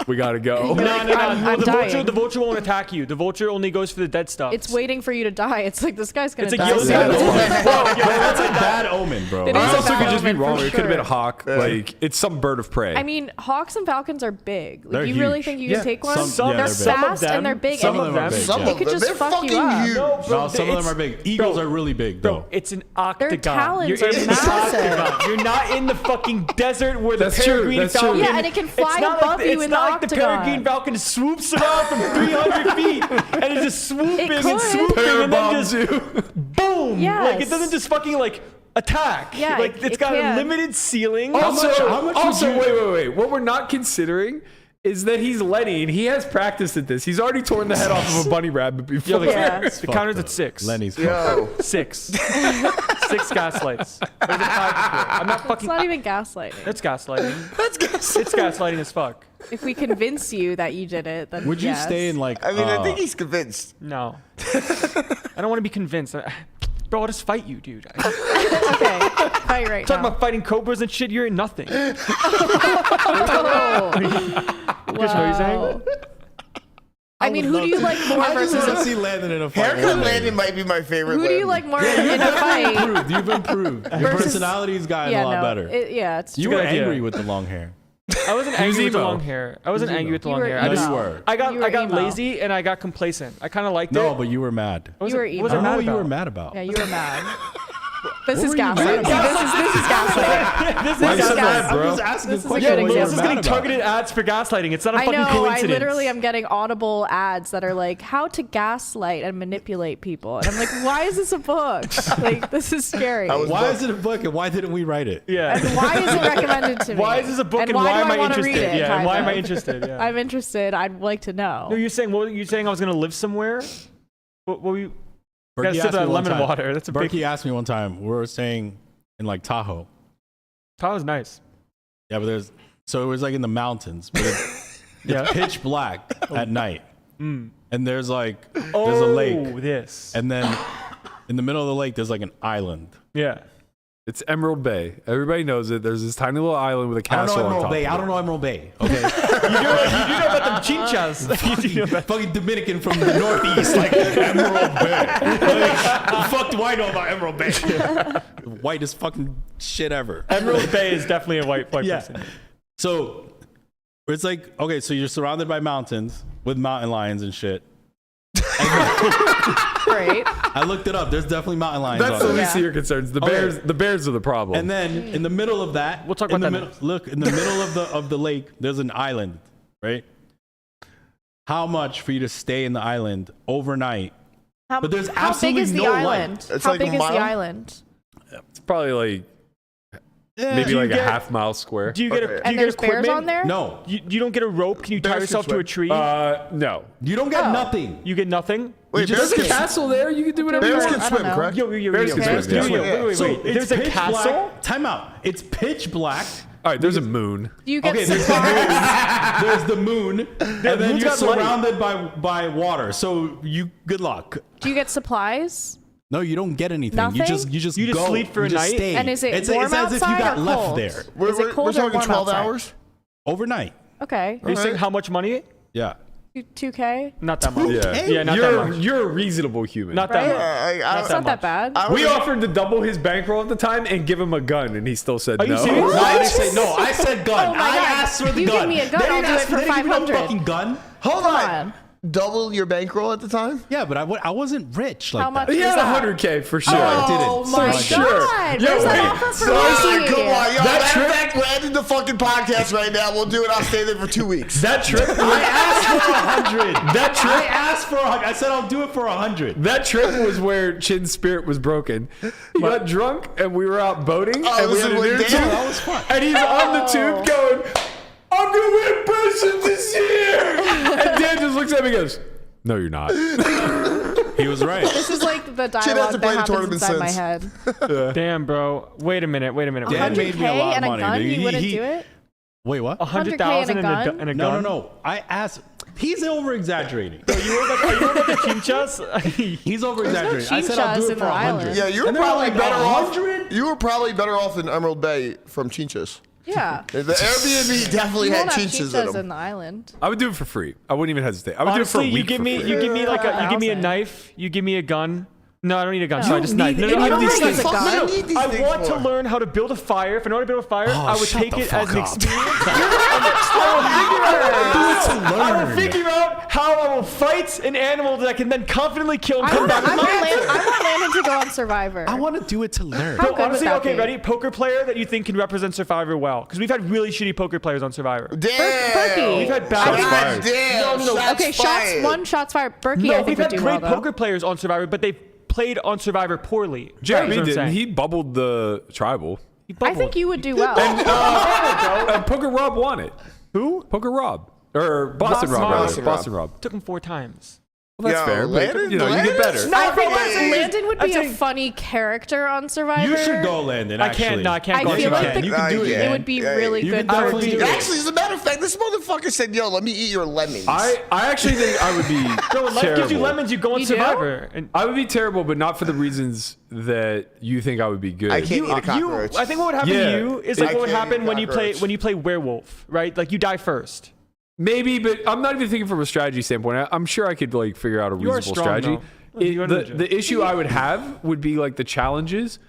we gotta go. You're like, I'm dying. The vulture won't attack you. The vulture only goes for the dead stuff. It's waiting for you to die. It's like this guy's gonna It's die. like, yo, soon. That's a bad omen, bro. It I is a also bad could just be omen for wrong. It could have been a sure. hawk. Like, it's some bird of prey. I mean, hawks and falcons are big. Like, They're you really huge. think you Yeah. can take one? Some- yeah, they're they're big. fast Some of and they're them- big. some and of them are big. Some Yeah. of could them, just they're fuck you fucking up. huge. No, some of them are big. Eagles are really big, though. Bro, it's an octagon. talons You're are in an massive. octagon. You're not in the fucking desert where the That's true, peregrine that's true. falcon. Yeah, and it can fly it's not above like, you it's in the not like the octagon. peregrine falcon swoops around from 300 feet and is just swooping and could. swooping and then Bombs just you. boom. Yes. Like it doesn't just fucking like attack. Yeah, like it's it got can. a limited ceiling. Also, how much would you- wait. What we're not considering is that he's Lenny, and he has practiced at this. He's already torn the head off of a bunny rabbit before. Yeah. The counter's at 6. Lenny's Yo. 6. 6 gaslights. Or is it 5 before? I'm not It's fucking. not even gaslighting. It's gaslighting. It's gaslighting as fuck. If we convince you that you did it, then Would you yes. stay in like? I mean, I think he's convinced. No. I don't want to be convinced. Bro, I'll just fight you, dude. Okay, fight right Talking now. about fighting cobras and shit, you're in nothing. Oh. You guys know what you're saying? I mean, who do you like more I just want versus? to see Landon in a fight. Haircut one day. Landon might be my favorite. Who do you Landon. like more in a fight? Improved. You've improved. Your Versus- personality's gotten Yeah, a lot no, better. yeah, it's You true. were Good idea. angry with the long hair. I wasn't angry with the emo. long hair. I wasn't angry with the You long were hair. No, I just, you were. I You were got emo. lazy and I got complacent. I kind of liked No, it. but you were mad. I You were wasn't- emo. wasn't I don't know mad what you about. were mad about. Yeah, you were mad. This is were you mad gaslighting. about? This is gaslighting. This Why is you said gaslighting. that, bro? I'm just asking This a is a question. good what you were Melissa's example. mad getting about. targeted ads for gaslighting. It's not a I fucking know. I coincidence. literally am getting audible ads that are like how to gaslight and manipulate people, and I'm like, why is this a book? Like, this is scary. I was- Why is it a book and why didn't we write it? Yeah. And why is it recommended to me? Why is this a book and do why am I wanna interested? read it, Yeah, and why kind am I of? interested? Yeah. I'm interested. I'd like to know. No, you're saying what? You saying I was gonna live somewhere? What were you? Gotta Berkey sip asked that me one lemon time- water. That's a big. Berkey asked me one time. We were staying in like Tahoe. That was nice. Yeah, but it was like in the mountains, but it's Yeah. pitch black at night, and there's like there's Oh, a lake, this. and then in the middle of the lake there's like an island. Yeah. It's Emerald Bay. Everybody knows it. There's this tiny little island with a I don't castle know on Emerald top Bay. of I it. don't know Emerald Bay. Okay, You do know about the chinchas. You do know about- fucking Dominican from the northeast, like Emerald Bay. Like, the fuck do I know about Emerald Bay? The whitest fucking shit ever. Emerald Bay is definitely a white Yeah. person. So it's like, okay, so you're surrounded by mountains with mountain lions and shit. Great. I looked it up. There's definitely mountain lions That's on the there. least of your concerns. The bears. The bears are the problem. And then in the middle of that, We'll talk in about the that middle, look, in the middle of the lake, there's an island, right? How much for you to stay in the island overnight? How, But there's how big absolutely is the no light. island? It's How like big a is the mile? island? it's probably like maybe Do like you a get- half mile square. Do you get Okay. a? Do And you there's get bears equipment? on there? No, You don't get a rope? Can you tie Bears can yourself to a swim. tree? No. you don't get Oh. nothing. You get nothing. Wait, just- bears There's a can, castle there. You can do whatever you bears want. can I don't swim, know. correct? Bears can swim, yeah. Wait. So There's a pitch castle. Black. Time out. It's pitch black. All right. There's a moon. Do you get Okay, there's the supplies? moon. There's the moon, and then moon's you're got light. surrounded by water. So you good luck. Do you get supplies? No, you don't get anything. Nothing? You just You just go. sleep for You a just night? stay. And is it it's, warm it's as if you outside got or left cold? there Is it We're cold or talking warm 12 outside? hours? overnight. Okay. Are you saying how much money? Yeah. 2K? Not that much. Yeah. not you're that much. you're a reasonable human. Not that Right? much. It's not that bad. We offered to double his bankroll at the time and give him a gun, and he still said Are you no. serious? No, I didn't say no. I said gun. Oh my I God. asked for the You gun. give me a gun, They I'll didn't do ask it for they didn't give me no 500. fucking gun. Hold Come on. on. double your bankroll at the time? Yeah, but I wasn't rich like How much that. He is had that? 100K for sure. I didn't. Oh So my I god! didn't. Where's that wait. offer for Seriously, me? come on, yo. That Matter of trip- fact, we're ending the fucking podcast right now. We'll do it. I'll stay there for 2 weeks. That trip, I asked for 100. That trip- I asked for 100. I said I'll do it for 100. that trip was where Chin's spirit was broken. He got drunk and we were out boating Oh, and we this had is a what dinner Dan- tube, that was fun. and he's on the tube going, "I'm gonna win person this year," and Dan just looks at me and goes, "No, you're not." He was right. This is like the hasn't dialogue played that a happens tournament inside my since. head. Damn, bro. Wait a minute. Dan 100K made me a lot of and a money, gun? dude. You wouldn't He- do it? Wait, what? 100,000 and gun? and a No, gun. no. I asked. He's over exaggerating. Are you about the chinchas? He's over There's no exaggerating. I said I'll chinchas do it in for the 100. island. Yeah, you were And they're probably like, better off. 100? You were probably better off in Emerald Bay from Chinchas. Yeah. The Airbnb definitely You had won't have chinchas in chinchas them. in the island. I would do it for free. I wouldn't even hesitate. I would Honestly, do it for a you week give for me free. you give me like you give me a 1,000. knife, you give me a gun. No, I don't need a gun. You Sorry, don't just knife. need- No, no, you I don't need need these a things. gun. No, no, need these I things want to for. learn how to build a fire. If I know how to build a fire, I would shut take the it as fuck an up. experience. I will figure out how I will fight an animal that I can then confidently kill and I come want, back with my answer. I want Landon to go on Survivor. I want to do it to learn. How So good would honestly, that okay, be? ready? Poker player that you think can represent Survivor well, because we've had really shitty poker players on Survivor. Damn. Berkey. We've had bad I fired. Damn. No, no, no. Shots Okay, fired. shots fired. Berkey, No, I think we've would had do great well, though. poker players on Survivor, but they've played on Survivor poorly. That's Jeremy what I'm didn't. saying. He bubbled the tribal. I think you would do well. Poker Rob won it. Who? Poker Rob. Or Boston Rob, rather. Boston Rob. Boston Rob. Took him 4 times. Well, that's Yo, fair. Landon- But, you know, you get better. No, I think but listen, Landon would I'm be a saying- funny character on Survivor. You should go, Landon. I Actually. can't. No, I can't I go on feel Survivor. like You can do it. it would be Yeah, really you good can for definitely you. do it. Actually, as a matter of fact, this motherfucker said, "Yo, let me eat your lemons." I actually think I would be No, when life terrible. gives you lemons, you go on You do? Survivor. And I would be terrible, but not for the reasons that you think I would be good. I can't eat a cockroach. I think what would happen Yeah. to you is I like what would can't happen eat when you play cockroach. werewolf, right? Like you die first. Maybe, but I'm not even thinking from a strategy standpoint. I'm sure I could like figure out a You are reasonable strong, strategy. though. You are legit. The issue I would have would be like the challenges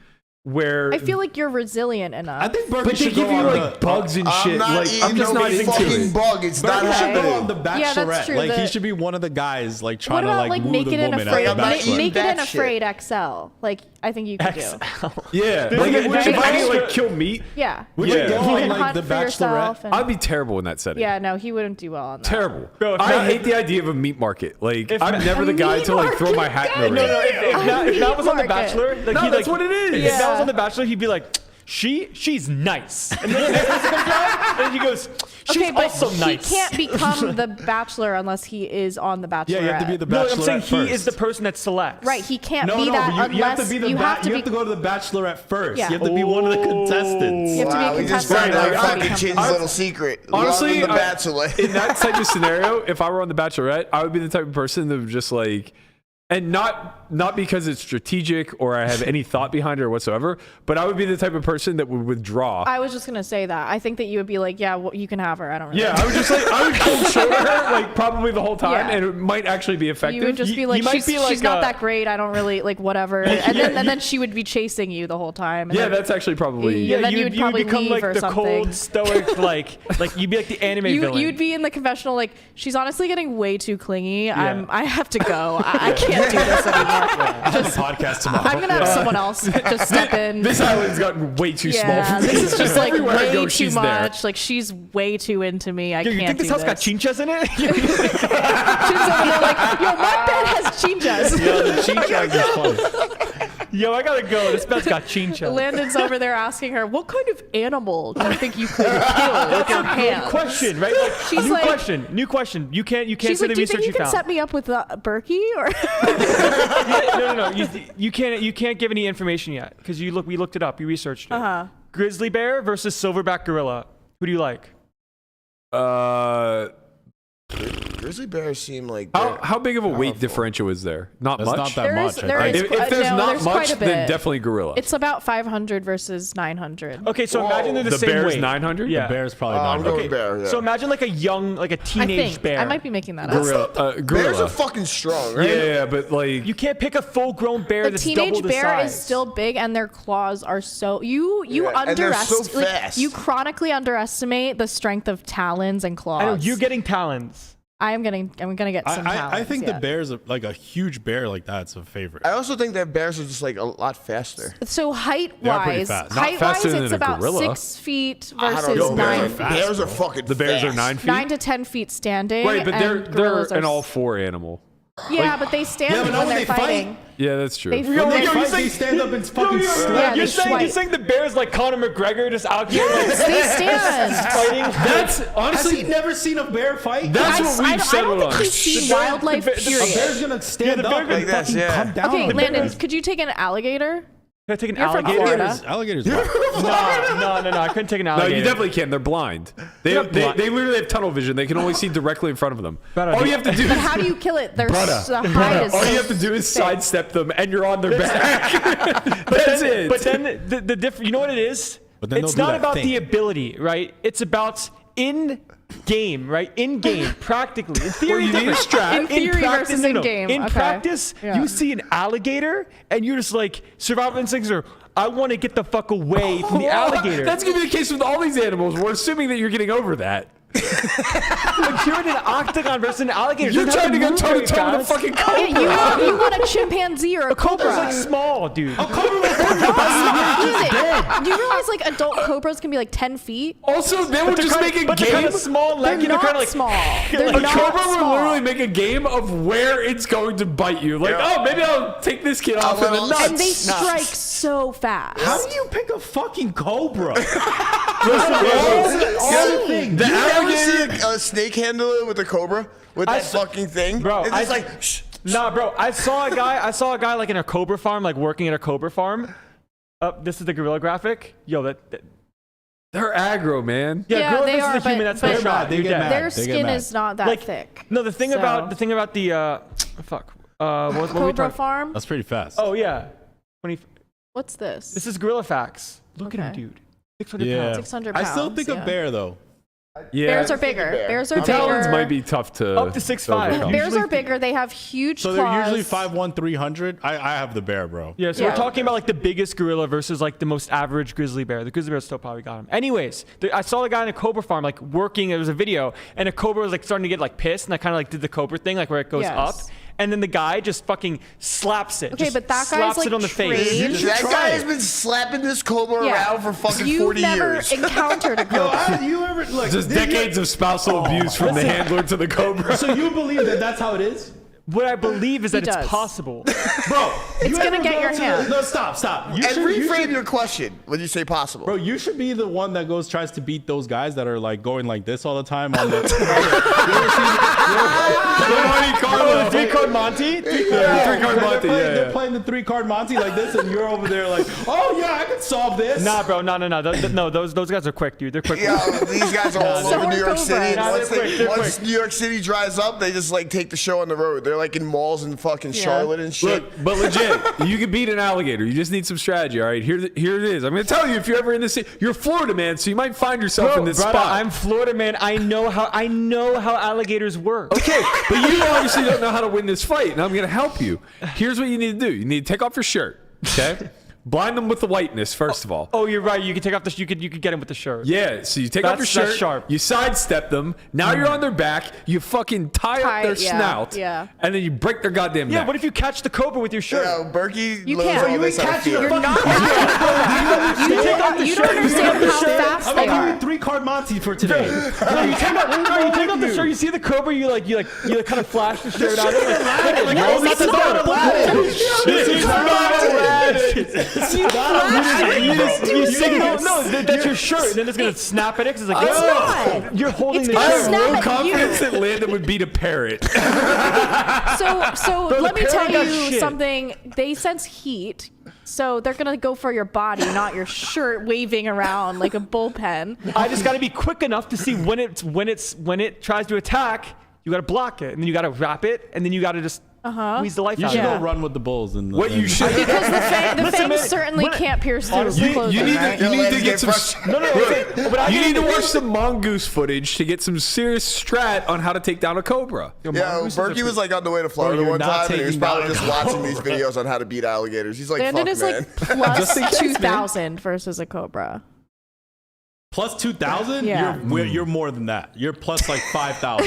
where I feel like you're resilient enough. I think Berkey but they should give go you on like the, bugs and I'm shit. not Like eating I'm just no not into fucking it. bug. It's not Berkey should go on happening. the Bachelorette. Yeah, that's true. Like he The- should be one of the guys like what trying to about like like woo Naked the and woman Afraid? at the Bachelorette. Naked and That shit. Afraid XL. Like I think you could do. Yeah, Dude, like like, if I right? could like kill meat, Yeah. Would Yeah. you go You on can like hunt the for yourself Bachelorette? and- I'd be terrible in that setting. Yeah, no, he wouldn't do well on that. Terrible. Bro, if I not- hate the idea of a meat market. Like If I'm not- never the A guy meat to like throw my market? hat in the No, ring. no. If Matt was on The Market. Bachelor, like No, he that's like what it is. If Matt was Yeah. on The Bachelor, he'd be like, she's nice. And then the next person comes out, and he goes, she's Okay, but also nice. he can't become the Bachelor unless he is on the Bachelorette. Yeah, you have to be the No, Bachelorette I'm saying first. he is the person that selects. Right, he can't No, be no, that but you have unless to be the you have to you be. have to go to the Bachelorette first. Yeah. You have to be one of the contestants. You have to be a Wow, we just contestant found out before you fucking become Chin's the- little secret. Honestly, Loving the I- Bachelor. in that type of scenario, if I were on The Bachelorette, I would be the type of person that would just like, and not because it's strategic or I have any thought behind it or whatsoever, but I would be the type of person that would withdraw. I was just gonna say that. I think that you would be like, yeah, well, you can have her. I don't really. Yeah, I would just like I would cold shoulder her like probably the whole time, Yeah. and it might actually be effective. You would just be You like, might she's, be like she's not a- that great. I don't really like whatever. And then she would be chasing you the whole time. And yeah, then, that's actually probably. Yeah, then you would probably become leave like or the something. cold, stoic, like you'd be like the anime villain. you'd be in the confessional like, she's honestly getting way too clingy. Yeah. I have to go. I can't do this anymore. I have a podcast tomorrow. I'm gonna have someone else just step in. This island's gotten way too small Yeah, for me. this is just like Everywhere I way go, too she's there. much. Like she's way too into me. I Yo, can't you think this do house got this. chinchas in it? She's over there like, yo, my bed has chinchas. Yeah, the chinchas is fun. Yo, I gotta go. This bed's got chinchas. Landon's over there asking her, what kind of animal do you think you could kill with your hand? Question, right? Like, She's new like- question. New question. You can't She's say like, the do you think research you can found. set me up with Berkey? Or No. You can't give any information yet because we looked it up. You researched it. Uh-huh. Grizzly bear versus silverback gorilla. Who do you like? Grizzly bears seem like How big of a weight powerful. differential is there? Not That's much. not that There much. is- I there think. is- If there's no, not there's quite much, a then bit. definitely gorilla. it's about 500 versus 900. Okay, so imagine they're the, the same bear's weight. 900? Yeah. The bear's probably I'm not. going bear. Yeah. So imagine like a I teenage think. bear. I might be making that up. gorilla. bears Gorilla. are fucking strong, Yeah, right? yeah, but like You can't pick a full-grown bear The that's teenage double the bear size. is still big, and their claws are so you Yeah, and they're so underestimate. fast. You chronically underestimate the strength of talons and claws. I know you're getting talons. I'm gonna get some. I think the yeah. bears are like a huge bear like that's a favorite. I also think that bears are just like a lot faster. So height They are pretty wise, fast. Not faster than it's a about gorilla. 6 feet I versus don't know. 9 feet. Bears are fucking. The bears are fast. 9 feet. 9 to 10 feet standing. Right, but they're and gorillas are an all four animal. Yeah, but they stand Yeah, but not when when they're they fight. fighting. Yeah, that's true. They, When they, they fight, saying- they stand up and fucking Yeah, slap. they you're saying the Bears like Conor McGregor just out here like they stand. fighting? That's Has honestly he never seen a bear fight? That's I what we've don't settled think on. he's seen bear- wildlife, the bear- the a period. bear's gonna stand the up bear and like this, fucking yeah. come down. Okay, on the Landon, bears. could you take an alligator? Can I take an You're from alligator? Florida. Alligators. No, I couldn't take an No, alligator. you definitely can. They're blind. They literally have tunnel vision. They can only see directly in front of them. All you have to do But is how do you kill it? The hide is all so you have to do is thick. sidestep them, and you're on their back. That's it. But then the different, you know what it is? But then It's they'll do not that about thing. the ability, right? It's about in game, right? In game, practically. In theory, you need a different. strat. In theory practice, versus in game. In Okay. practice, Yeah. you see an alligator, and you're just like, survival instincts are, I want to get the fuck away from the alligator. That's gonna be the case with all these animals. We're assuming that you're getting over that. Like, you're in an octagon versus an alligator. You're Doesn't have trying to go move toe to very toe with a fast. fucking Yeah, cobra. you want a chimpanzee or a Cobra's cobra. like small, dude. Do you realize like adult cobras can be like 10 feet? Also, they would just make a But they're game. kind of small, They're like, you know, not kind of like small. They're A not cobra small. would literally make a game of where it's going to bite you. Like, Yeah. oh, maybe I'll take this kid off in the will- nuts. And they strike so fast. How do you pick a fucking cobra? The You ever see alligator. a snake handler with a cobra with that fucking thing? Bro, it's just like. Shh. Nah, bro. I saw a guy like in a cobra farm, like working at a cobra farm. This is the gorilla graphic. Yo, that They're aggro, man. yeah, Yeah, gorilla they versus are, a human. but- That's but their shot. they You're get dead. mad. Their They get skin mad. is not that Like, thick. No, the thing So- about the fuck. What were we Cobra talking? farm? That's pretty fast. Oh yeah, 20. What's this? This is gorilla facts. Look at him, Okay. dude. 600 yeah. pounds. 600 I still pounds, think yeah. a bear though. Yeah. Bears are bigger. bear. Bears are The talons bigger. might be tough to. Up to 6'5". overcome. Bears Usually- are bigger. They have huge So claws. they're usually 5'1", 300. I have the bear, bro. Yeah, so Yeah. we're talking about like the biggest gorilla versus like the most average grizzly bear. The grizzly bear still probably got him. Anyways, I saw the guy in a cobra farm like working. There was a video, and a cobra was like starting to get like pissed, and I kind of like did the cobra thing, like where it goes Yes. up, and then the guy just fucking slaps it. Okay, just but that guy's, slaps like, it on the trained. face. You Just That try guy it. has been slapping this cobra Yeah. around for fucking You've 40 never years. encountered a cobra. You ever look? Just decades of spousal abuse from the handler to the cobra. So you believe that that's how it is, What I believe is that does. it's possible. bro? It's you gonna ever get go your to hand. No, stop. You And should- you reframe should- your question when you say possible. Bro, you should be the one that tries to beat those guys that are like going like this all the time on the. Oh, the 3-card Monty? Three-card Monty, They're yeah. playing the 3-card Monty like this, and you're over there like, oh yeah, I can solve this. Nah, bro, no. No, those guys are quick, dude. They're quick. Yeah, these guys are all So over are New York cobras. City. And Nah, once, they're quick, they're once New York City dries up, they just like take the show on the road. They're like in malls in fucking Charlotte and shit. Look, but legit, you can beat an alligator. You just need some strategy, all right? Here it is. I'm going to tell you if you're ever in this city. You're a Florida man, so you might find yourself in this brother, spot. I'm Florida man. I know how alligators work. Okay, but you obviously don't know how to win this fight, and I'm going to help you. Here's what you need to do. You need to take off your shirt, okay? Blind them with the whiteness, first of all. Oh, you're right. You can take off the. You could get him with the shirt. Yeah, so you take off your That's shirt, sharp. you sidestep them, now you're on their back, you fucking tie up their yeah, snout, yeah. and then you break their goddamn Yeah. neck. What if you catch the cobra with your shirt? Yeah, Berkey You loves can't. all You this ain't out of catching fear. a You're not. You don't understand how fast I'm they gonna are. give you 3-card Monty for today. You take off the shirt. You see the cobra. You kind of flash the shirt out. No, it's not. You signal. No, that's your shirt. And then it's gonna snap at it. 'Cause it's like, It's oh, not. you're holding It's the gonna shirt. snap Low at confidence you. that Landon would beat a parrot. So Bro, let the me tell parrot got you shit. something. They sense heat, so they're gonna go for your body, not your shirt waving around like a bullpen. I just gotta be quick enough to see when it tries to attack. You gotta block it, and then you gotta wrap it, and then you gotta just squeeze the life You out should of Yeah. it. go run with the bulls. And What you should Because the fangs man, certainly what- can't pierce through honestly, clothing, you need right? to, you need to Let's get get some. fresh. No, but I You need to didn't- watch some mongoose footage to get some serious strat on how to take down a cobra. Yeah, mongooses are Berkey was like on the way to Florida you're one not time, and he was taking probably down just a watching these videos on how to beat alligators. He's like, Landon fuck, is man. like plus Just in case, man. 2,000 versus a cobra. Plus 2,000? Yeah. You're more than that. You're plus like 5,000.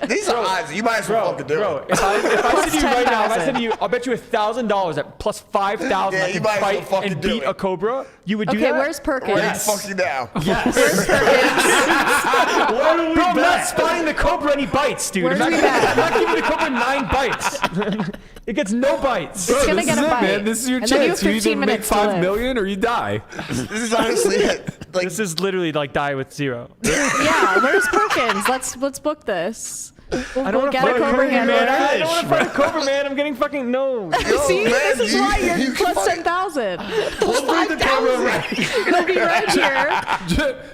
These are odds. You might as well fucking do Bro, it. if I said to you right now, if I 10,000. said to you, I'll bet you $1,000 at plus 5,000 Yeah, I you can might as well fight fucking and do beat it. a cobra, you would do Okay, that? where's Perkins? Ready to fuck you now. Where's Perkins? Bro, I'm not spotting the cobra any bites, dude. Where I'm do we not, bet? I'm not giving the cobra 9 bites. It gets no bites. It's gonna this get is a it, bite. man. This is your And then you chance. have You 15 either make minutes to 5 live. million or you die. This is honestly it. Like, This is literally like die with 0. Yeah, where's Perkins? Let's book this. We'll don't wanna get a fight a Cobra cobra, man. handler. I don't want to fight a cobra, man. I'm getting fucking no. See, man, this is why you you're can plus fuck- 10,000. plus 5,000. He'll be right here.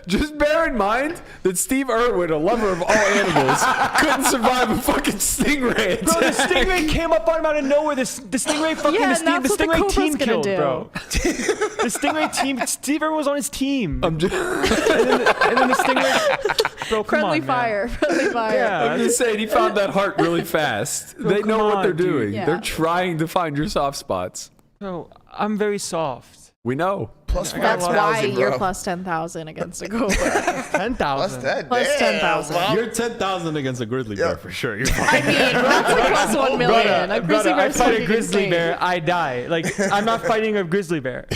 Just bear in mind that Steve Irwin, a lover of all animals, couldn't survive a fucking stingray Bro, the attack. stingray came up on him out of nowhere. The stingray fucking Yeah, the and that's what the stingray cobra's team gonna killed, do. bro. The stingray team. Steve Irwin was on his team. I'm just, And then the stingray. Bro, come Friendly on, fire. Friendly fire. Yeah. I'm just saying, he found that heart really fast. They come know what on, they're dude. doing. Yeah. They're trying to find your soft spots. Bro, I'm very soft. We know. Plus That's 5,000, why you're bro. plus 10,000 against a Cobra. 10,000. Plus that. Plus Damn, 10,000. bro. You're 10,000 against a grizzly bear for sure. You're fine. I mean, that's like plus 1 million. A grizzly I bear's fight a fucking grizzly insane. bear, I die. Like, I'm not fighting a grizzly bear.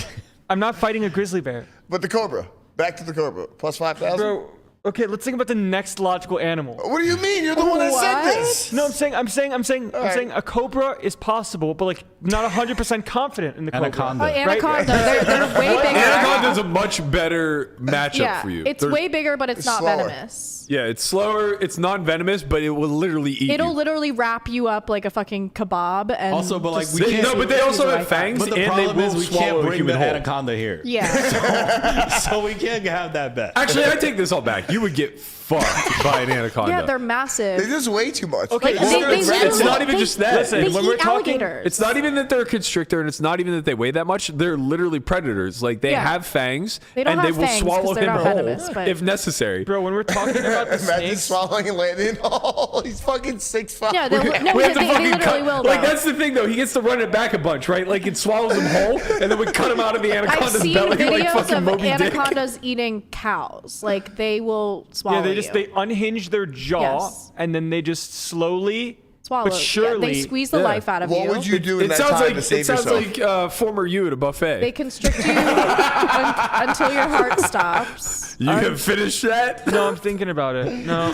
I'm not fighting a grizzly bear. But the Cobra. Back to the Cobra. Plus 5,000. Bro, okay, let's think about the next logical animal. What do you mean? You're the one that said What? this. No, I'm saying a cobra is possible, but like not 100% confident in the cobra. Anaconda. Oh, anaconda. They're way bigger. Anaconda's a much better matchup Yeah, for you. it's They're- way bigger, but it's not slower. venomous. Yeah, it's slower. It's non-venomous, but it will literally eat It'll you. literally wrap you up like a fucking kebab. And Also, but like just- we can't. No, but they also Squeeze have right fangs, But the and they problem will is we swallow can't a bring human the whole. anaconda here. Yeah. So we can't have that bet. Actually, I take this all back. You would get fucked by an anaconda. Yeah, they're massive. They just way too much. Okay, Like, well, they it's literally- not even they- just that. Listen, They when eat we're talking- alligators. It's not even that they're a constrictor, and it's not even that they weigh that much. They're literally predators. Like they Yeah. have fangs, They don't and they have will fangs swallow 'cause they're him not whole venomous, but- if necessary. Bro, when we're talking about the Imagine snakes, swallowing Landon. Oh, he's fucking 6'5". Yeah, they'll, no, We they, have to they fucking literally cut. will. Like though. that's the thing, though. He gets to run it back a bunch, right? Like it swallows him whole, and then we cut him out of the I've anaconda's seen belly like videos fucking of Moby Dick. anacondas eating cows. Like they will swallow yeah, you. they unhinge their jaw Yes. and then they just slowly swallow. but Yeah, surely they squeeze the Yeah. life out of What you. would you do in It that sounds time like to save it sounds yourself? like former you at a buffet. They constrict you until your heart stops. You can finish that. No, I'm thinking about it. No.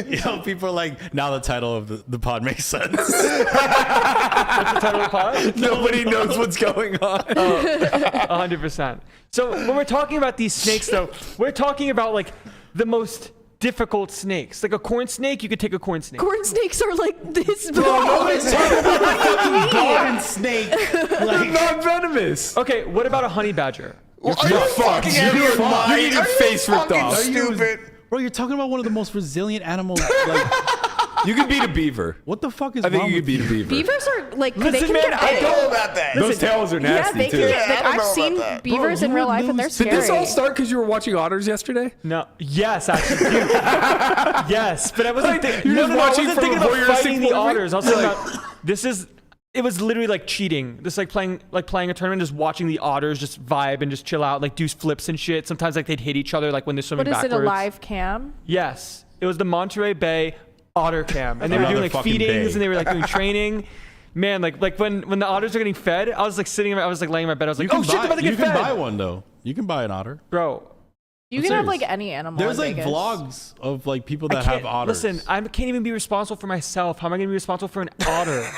You know, people are like, now the title of the pod makes sense. What's the title of the pod? Nobody knows what's going on. 100%. So when we're talking about these snakes, though, we're talking about like the most difficult snakes. Like a corn snake, you could take a corn snake. Corn snakes are like this. Garden snake. They're not venomous. Okay, what about a honey badger? Are you fucking out of your mind? You need your Are you face ripped fucking off. stupid? Bro, you're talking about one of the most resilient animals. Like, You can beat a beaver. what the fuck is I think wrong you with could beat a beaver. Beavers are like they Listen, can man, get I big. I know about that. Those tails are Yeah, nasty they too. can. Yeah, I Like, don't know I've about seen that. beavers Bro, in you real would life, and they're lose- scary. Did this all start because you were watching otters yesterday? No. Yes, actually. Dude. Yes, but I wasn't, you're just watching I wasn't from thinking a about voyeuristic fighting the point of view? otters. I was thinking about this is. It was literally like cheating. Just like playing a tournament, just watching the otters just vibe and just chill out, like do flips and shit. Sometimes like they'd hit each other like when they're swimming What is backwards. it? A live cam? Yes, it was the Monterey Bay Otter Cam, and they were Another doing like fucking feedings bay. and they were like doing training. Man, like when the otters are getting fed, I was like sitting, I was like laying in my bed. I was like, oh shit, they're about to you get can fed, buy one though. You can buy an otter. bro. You I'm can have serious. like any animal. There's in like Vegas. vlogs of like people I that can't have otters. listen. I can't even be responsible for myself. How am I going to be responsible for an otter?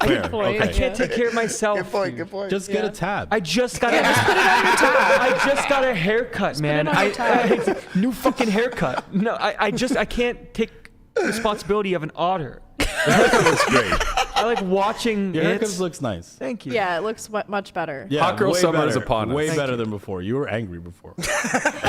Fair. point. Okay. I can't take care of myself. Good point. dude. Good point. Just get a tab. I just got I just got a haircut, man. it on your tab. New fucking haircut. No, I can't take responsibility of an otter. That looks great. I like watching Your it. haircut looks nice. Thank you. Yeah, it looks much better. Yeah, Hot girl way summer is better. upon us. Way Thank better you. than before. You were angry before.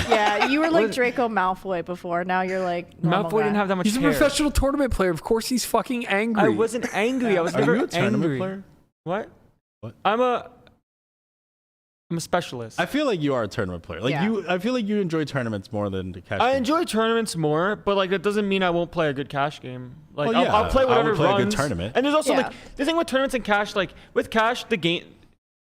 Yeah, you were like Draco Malfoy before. Now you're like normal Malfoy didn't guy. have that much He's a hair. professional tournament player. Of course, he's fucking angry. I wasn't angry. I was Are never you a tournament angry. player? What? What? I'm a specialist. I feel like you are a tournament player. Like Yeah. I feel like you enjoy tournaments more than the cash. I game. enjoy tournaments more, but like that doesn't mean I won't play a good cash game. Like Well, yeah, I'll play I would whatever play a good runs. tournament. And there's also Yeah. like the thing with tournaments and cash, like with cash, the game,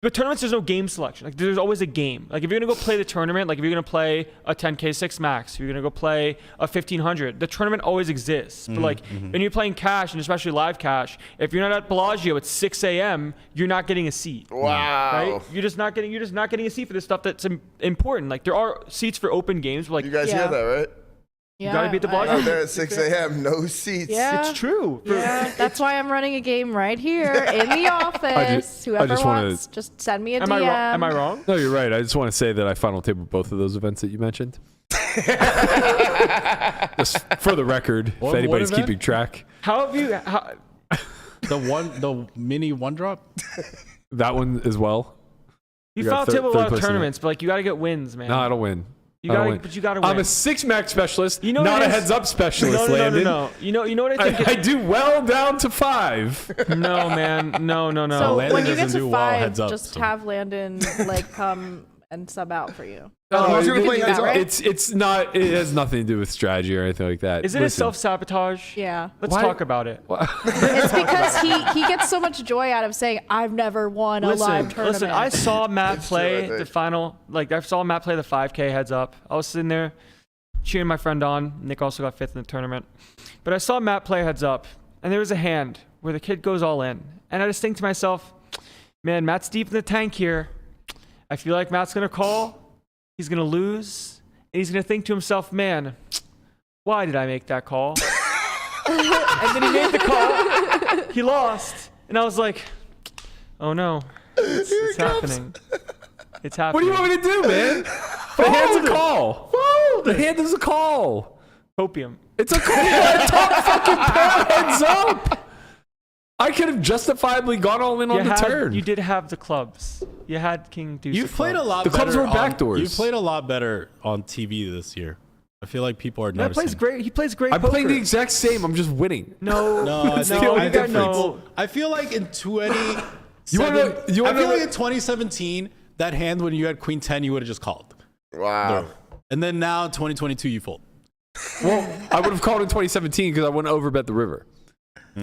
But tournaments, there's no game selection. Like there's always a game. Like if you're gonna go play the tournament, like if you're gonna play a 10K 6 max, if you're gonna go play a 1500, the tournament always exists. But like when you're playing cash, and especially live cash, if you're not at Bellagio at 6 a.m., you're not getting a seat. Wow. Right? You're just not getting a seat for the stuff that's important. Like there are seats for open games. But like You guys hear that, right? Yeah, gotta be at the Bellagio. Out there at 6 a.m., no seats. Yeah. it's true. Yeah, that's why I'm running a game right here in the office. Whoever just wanna- wants, just send me a Am DM. I wrong? No, you're right. I just want to say that I final tabled both of those events that you mentioned. Just for the record, What if anybody's event? keeping track. How have you? The mini one drop. That one as well. You You got final table a third lot of place in tournaments, but like you gotta get wins, man. No, I don't win. You I don't gotta, win. but you gotta win. I'm a 6-max specialist, You know not what a it is? heads-up specialist, Landon. No. You know what I think? I do well down to 5. No, man. No. So Landon when you get doesn't to do well 5, heads up, just so- have Landon like come and sub out for you. Oh, it- you're gonna play do heads that, up. right? it's not. It has nothing to do with strategy or anything like that. Is it a self-sabotage? Yeah. Let's Why- talk about it. It's because he gets so much joy out of saying, I've never won a live tournament. Listen. I saw Matt It's true, I play think. the final. Like I saw Matt play the 5K heads up. I was sitting there cheering my friend on. Nick also got 5th in the tournament. But I saw Matt play heads up, and there was a hand where the kid goes all in, and I just think to myself, man, Matt's deep in the tank here. I feel like Matt's gonna call. He's gonna lose, and he's gonna think to himself, man, why did I make that call? And then he made the call. He lost, and I was like, oh no, it's happening. It's What happening. do you want me to do, man? The hand's a call. The hand is a call. Copium. It's a call. I top fucking pair heads up. I could have justifiably gone all in on the turn. You did have the clubs. You had King Deuce. You've of played a clubs. lot. The clubs better were backdoors. You've played a lot better on TV this year. I feel like people are Yeah, he noticing. plays great. He plays great. I'm poker. playing the exact same. I'm just winning. No, No, I think, no, I, you think got people- no. I feel like in 2017, You wanna know- you wanna I feel know like what- in 2017, that hand when you had Queen 10, you would have just called. Wow. And then now 2022, you fold. Well, I would have called in 2017 because I wouldn't overbet the river.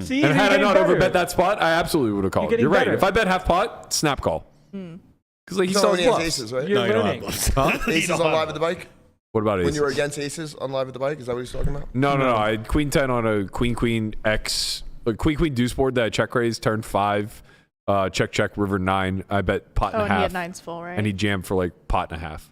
See, And had I you're not getting overbet better. that spot, I absolutely would have called. getting You're right. better. If I bet half pot, snap call. Because like he So still when has he has bluffs. aces, right? You're you don't learning. have bluffs. Aces on live at the bike? What about When aces? you were against aces on live at the bike? Is that what he's talking about? No. I had queen 10 on a queen X, like queen deuce board that I check raised, turn 5, check river 9. I bet pot Oh, and a and he half, had 9s full, right? and he jammed for like pot and a half.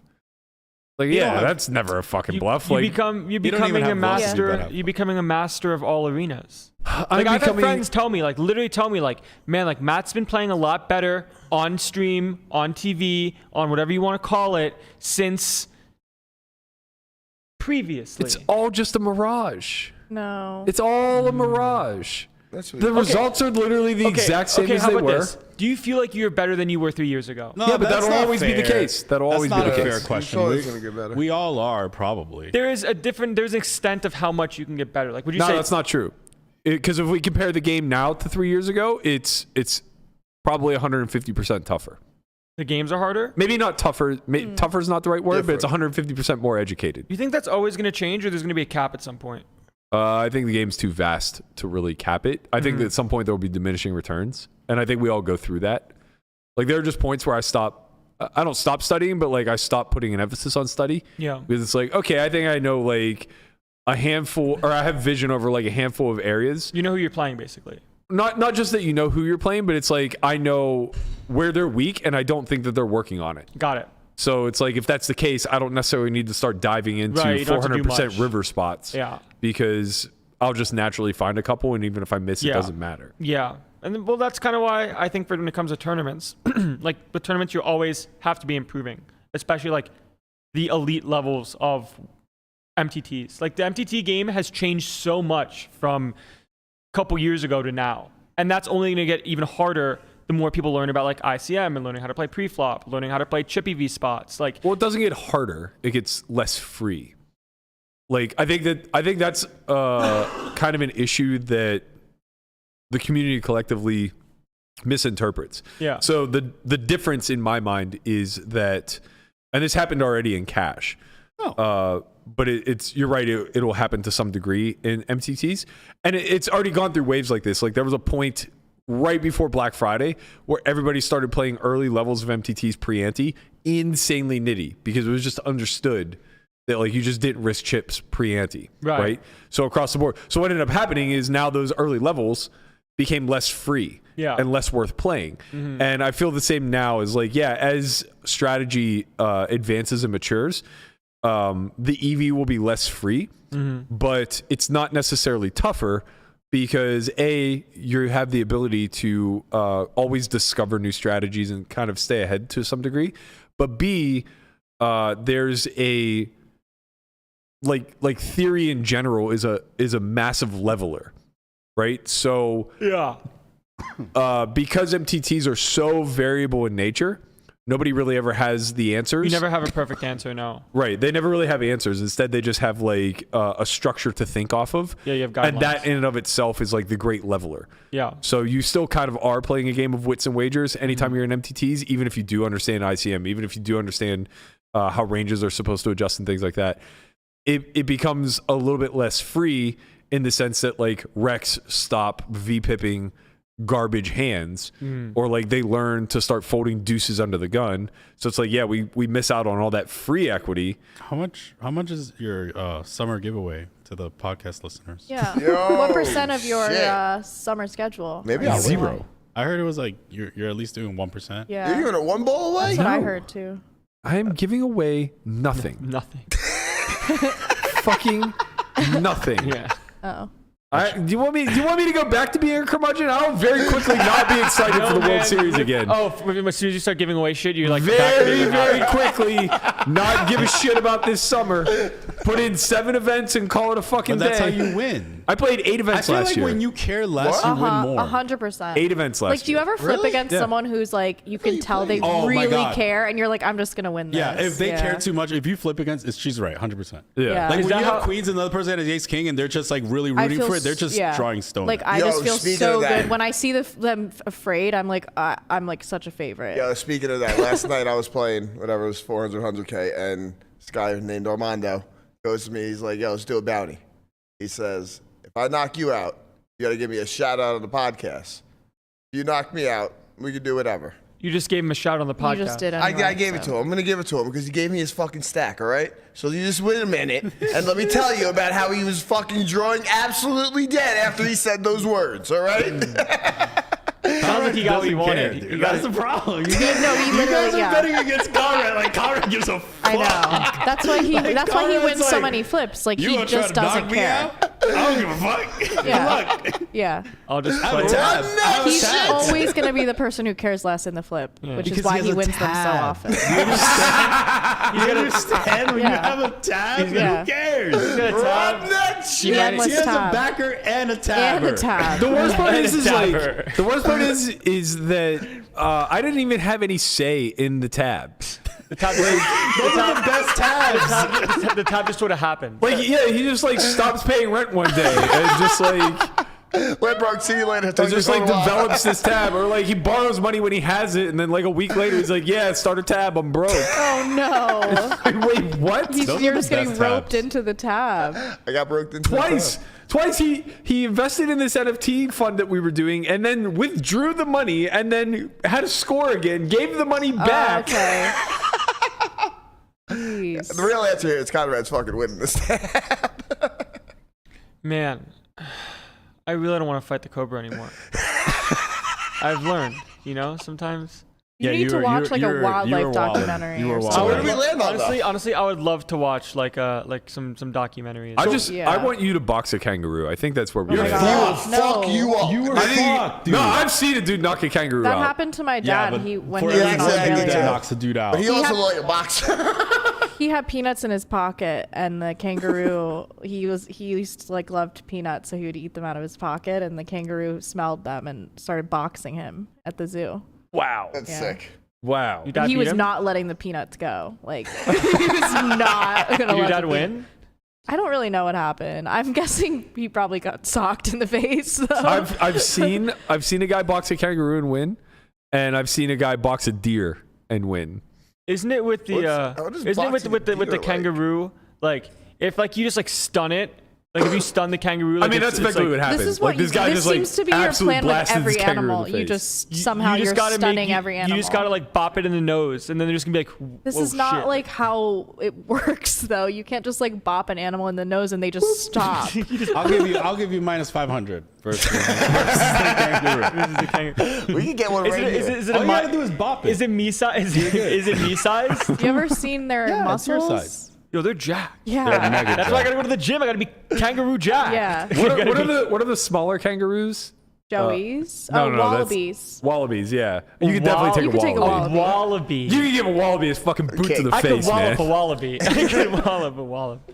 Like don't yeah, have- that's never a fucking You, bluff. you Like become you're you don't even becoming a have bluffs if you bet master. half You're becoming a master of all arenas. I'm Like I've had becoming. friends tell me, like literally tell me, like man, like Matt's been playing a lot better on stream, on TV, on whatever you want to call it, since previously. It's all just a mirage. No. It's all a mirage. That's what The results are literally the exact same as how they about were. this? Do you feel like you're better than you were 3 years ago? No, Yeah, but that's that'll not always be the fair. case. That'll always That's be not the a fair case. question. sure it's gonna get better. We all are probably. There is there's an extent of how much you can get better. Like would you No, say that's not true. Because if we compare the game now to 3 years ago, it's probably 150% tougher. the games are harder? Maybe not tougher. Tougher is not the right word, but it's Different. 150% more educated. You think that's always going to change, or there's going to be a cap at some point? I think the game's too vast to really cap it. I think that at some point there will be diminishing returns, and I think we all go through that. Like there are just points where I don't stop studying, but like I stop putting an emphasis on study Yeah. because it's like, okay, I think I know like a handful, or I have vision over like a handful of areas. You know who you're playing, basically. Not just that you know who you're playing, but it's like I know where they're weak, and I don't think that they're working on it. Got it. So it's like if that's the case, I don't necessarily need to start diving into Right, you don't have to do 400% much. river spots. Yeah. Because I'll just naturally find a couple, and even if I miss, it Yeah. doesn't matter. Yeah. And then, well, that's kind of why I think when it comes to tournaments, like with tournaments, you always have to be improving, especially like the elite levels of MTTs. Like the MTT game has changed so much from a couple years ago to now. And that's only going to get even harder the more people learn about like ICM and learning how to play pre-flop, learning how to play chip EV spots. Like, Well, it doesn't get harder; it gets less free. Like I think that's kind of an issue that the community collectively misinterprets. yeah. So the difference in my mind is that, and this happened already in cash. But it's you're right. It'll happen to some degree in MTTs, and it's already gone through waves like this. Like there was a point right before Black Friday, where everybody started playing early levels of MTTs pre-ante, insanely nitty, because it was just understood that like you just didn't risk chips pre-ante, right? So across the board. So what ended up happening is now those early levels became less free and less worth playing. And I feel the same now as like, as strategy advances and matures, the EV will be less free, but it's not necessarily tougher because you have the ability to always discover new strategies and kind of stay ahead to some degree. But B, there's a like theory in general is a massive leveler, right? So because MTTs are so variable in nature, nobody really ever has the answers. You never have a perfect answer, no. Right. They never really have answers. Instead, they just have like a structure to think off of. Yeah, you have guidelines. And that in and of itself is like the great leveler. Yeah. So you still kind of are playing a game of wits and wagers anytime you're in MTTs, even if you do understand ICM, even if you do understand how ranges are supposed to adjust and things like that. It becomes a little bit less free in the sense that like Rex stop V-pipping garbage hands, or like they learn to start folding deuces under the gun. So it's like, we miss out on all that free equity. How much is your summer giveaway to the podcast listeners? Yeah. Yo, what percent of your shit. Summer schedule? Maybe are you I'll giving Zero. away? I heard it was like you're at least doing 1%. Yeah. You're giving it one ball away? That's what I heard too. I am giving away nothing. Nothing. Fucking nothing. Yeah. Oh. Do you want me to go back to being a curmudgeon? I'll very quickly not be excited for the World Series again. Oh, as soon as you start giving away shit, you're like Very quickly not give a shit about this summer. Put in 7 events and call it a fucking But that's day. how you win. I played 8 I events feel last like year. when you care less, you win more. 100%. 8 events last Like, do you year. ever flip Really? against Yeah. someone who's like, you can tell they Oh my really God. care, and you're like, I'm just gonna win this. Yeah, if they care too much, if you flip against, she's right, 100%. Yeah. Like Is when that you have how- queens and the other person has ace king and they're just like really I rooting feel for it, they're just drawing stone. Like I Yo, just feel speaking so of that- good when I see them afraid. I'm like, I'm like such a favorite. Yeah, speaking of that, last night I was playing whatever it was 400, 100K, and this guy named Armando goes to me. He's like, "Yo, let's do a bounty." He says, "If I knock you out, you got to give me a shout out on the podcast. If you knock me out, we can do whatever." You just gave him a shout on the podcast. You just did. I Anyway, gave it to him. I'm gonna give it to him because he gave me his fucking stack. All right. So you just wait a minute and let me tell you about how he was fucking drawing absolutely dead after he said those words. All right. Sounds like he got what he wanted. He got That's the problem. You No, he you guys literally. are betting against Conrad. Like Conrad gives a fuck. I know. That's why he. Like, that's why he Conrad's wins so like, many flips. Like You he gonna try just to knock doesn't me care. out? I don't give a fuck. Yeah. Good luck. Yeah. I'll just I have play a it. tab. I have a He's tab. always gonna be the person who cares less in the flip, which is Because why he has he a wins them so tab. often. You understand when you Yeah. have a tab? Yeah. Who cares? Run that shit. The endless He has tab. a backer and a tab. And a tab. The worst part is Dabber. like the worst part is that I didn't even have any say in the tabs. The tab, Those are the best tabs. the tab just sort of happened. Like he just like stops paying rent one day and just like Let Brock see you later. it just like develops this tab, or like he borrows money when he has it, and then like a week later he's like, yeah, start a tab, I'm broke. Oh no! Like, wait, what? Those You're are the just getting best roped tabs. into the tab. I got broke into Twice he invested in this NFT fund that we were doing, and then withdrew the money, and then had to score again, gave the money back. Okay. Jeez. The real answer here is Conrad's fucking winning this tab. Man, I really don't want to fight the Cobra anymore. I've learned, sometimes. You need to watch like a wildlife documentary. You were or wilding. So where do something. we land on that? Honestly, I would love to watch like some documentaries. I want you to box a kangaroo. I think that's where we Oh my land. God. He will No. fuck you up. You were I think- fucked, dude. No, I've seen a dude knock a kangaroo That out. happened to my Yeah, dad. but When for he was Yeah, in exactly. Australia. that knocks a dude out. But he also had- like a boxer. He had peanuts in his pocket, and the kangaroo he used to like loved peanuts, so he would eat them out of his pocket, and the kangaroo smelled them and started boxing him at the zoo. Wow. That's Yeah. sick. Wow. Your dad He beat was him? not letting the peanuts go. Like he was not gonna Did your let dad the win? I don't really know what happened. I'm guessing he probably got socked in the face. Though. I've seen a guy box a kangaroo and win, and I've seen a guy box a deer and win. Isn't it with the What is isn't it boxing with the deer like? kangaroo? Like if like you just like stun it, Like if you stun the kangaroo, I like mean, that's effectively what happens. This is like what this guy this just like seems to be your absolutely plan with blasted every this kangaroo in animal. the You face. just somehow you you're gotta stunning every animal. You just gotta like bop it in the nose, and then they're just gonna be like, This "Whoa, is not shit." like how it works, though. You can't just like bop an animal in the nose and they just stop. I'll give you minus 500 versus the kangaroo. We can get one right Is here. it All a you gotta do is bop it. Is it me size? Is it me size? You ever seen their Yeah, it's your muscles? size. Yo, they're jacked. Yeah. That's why I gotta go to the gym. I gotta be kangaroo jacked. Yeah. What are the smaller kangaroos? Joeys. No, Oh, no, that's- wallabies. Wallabies, yeah. You can definitely You take could a take a wallaby. Wallaby. You can give a wallaby a fucking boot to the I could face, wallop man. a wallaby. I could wallop a wallaby.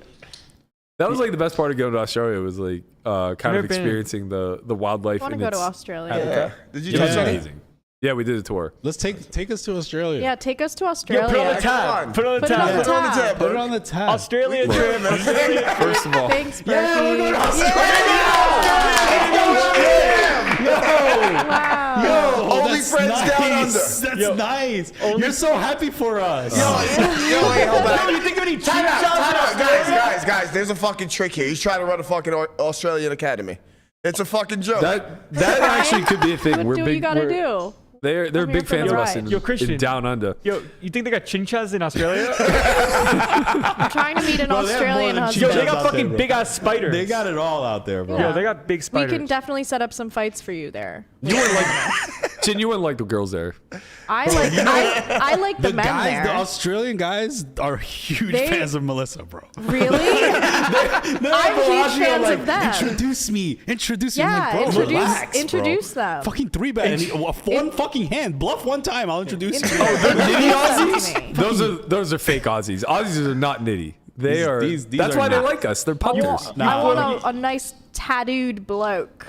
That was like the best part of going to Australia was like kind never of been. experiencing the wildlife. I want to in go to its Australia. Did you It was touch on it? amazing. Yeah, we did a tour. Let's take us to Australia. Yeah, take us to Yo, Australia. put it on the Come tab. on. Put it on the Put it on tab. the Put it on the tab. tab, Put it bro. on the tab. Australia trim. Australia. First of all, Thanks, Berkey. Wow. OnlyFriends down under. That's nice. You're so happy for us. Yo, wait, hold on. You think of any Time out, time time out. Guys, there's a fucking trick here. He's trying to run a fucking Australian academy. It's a fucking joke. that actually could be a thing. What do you gotta do? They're I'm here big for the fans of us ride. Yo, in Christian. Down Under. Yo, you think they got chinchas in Australia? I'm trying to meet an Bro, they have Australian more than Yo, husband. they got out there, fucking bro. big ass spiders. They got it all out there, bro. Yeah. Yo, they got big We spiders. can definitely set up some fights for you there. You wouldn't like, Chin, you wouldn't like the girls there. I like the men guys, there. the Australian guys are huge They- fans of Melissa, bro. Really? I'm huge fans of them. Introduce me. Introduce me. I'm Yeah, like, bro, introduce relax, introduce bro. them. Fucking 3-bet. And one fucking hand. Bluff one time. I'll introduce you. Introduce them to me. Those are fake Aussies. Aussies are not nitty. They These- are. these that's are why they not. like us. They're punters. I want a nice tattooed bloke.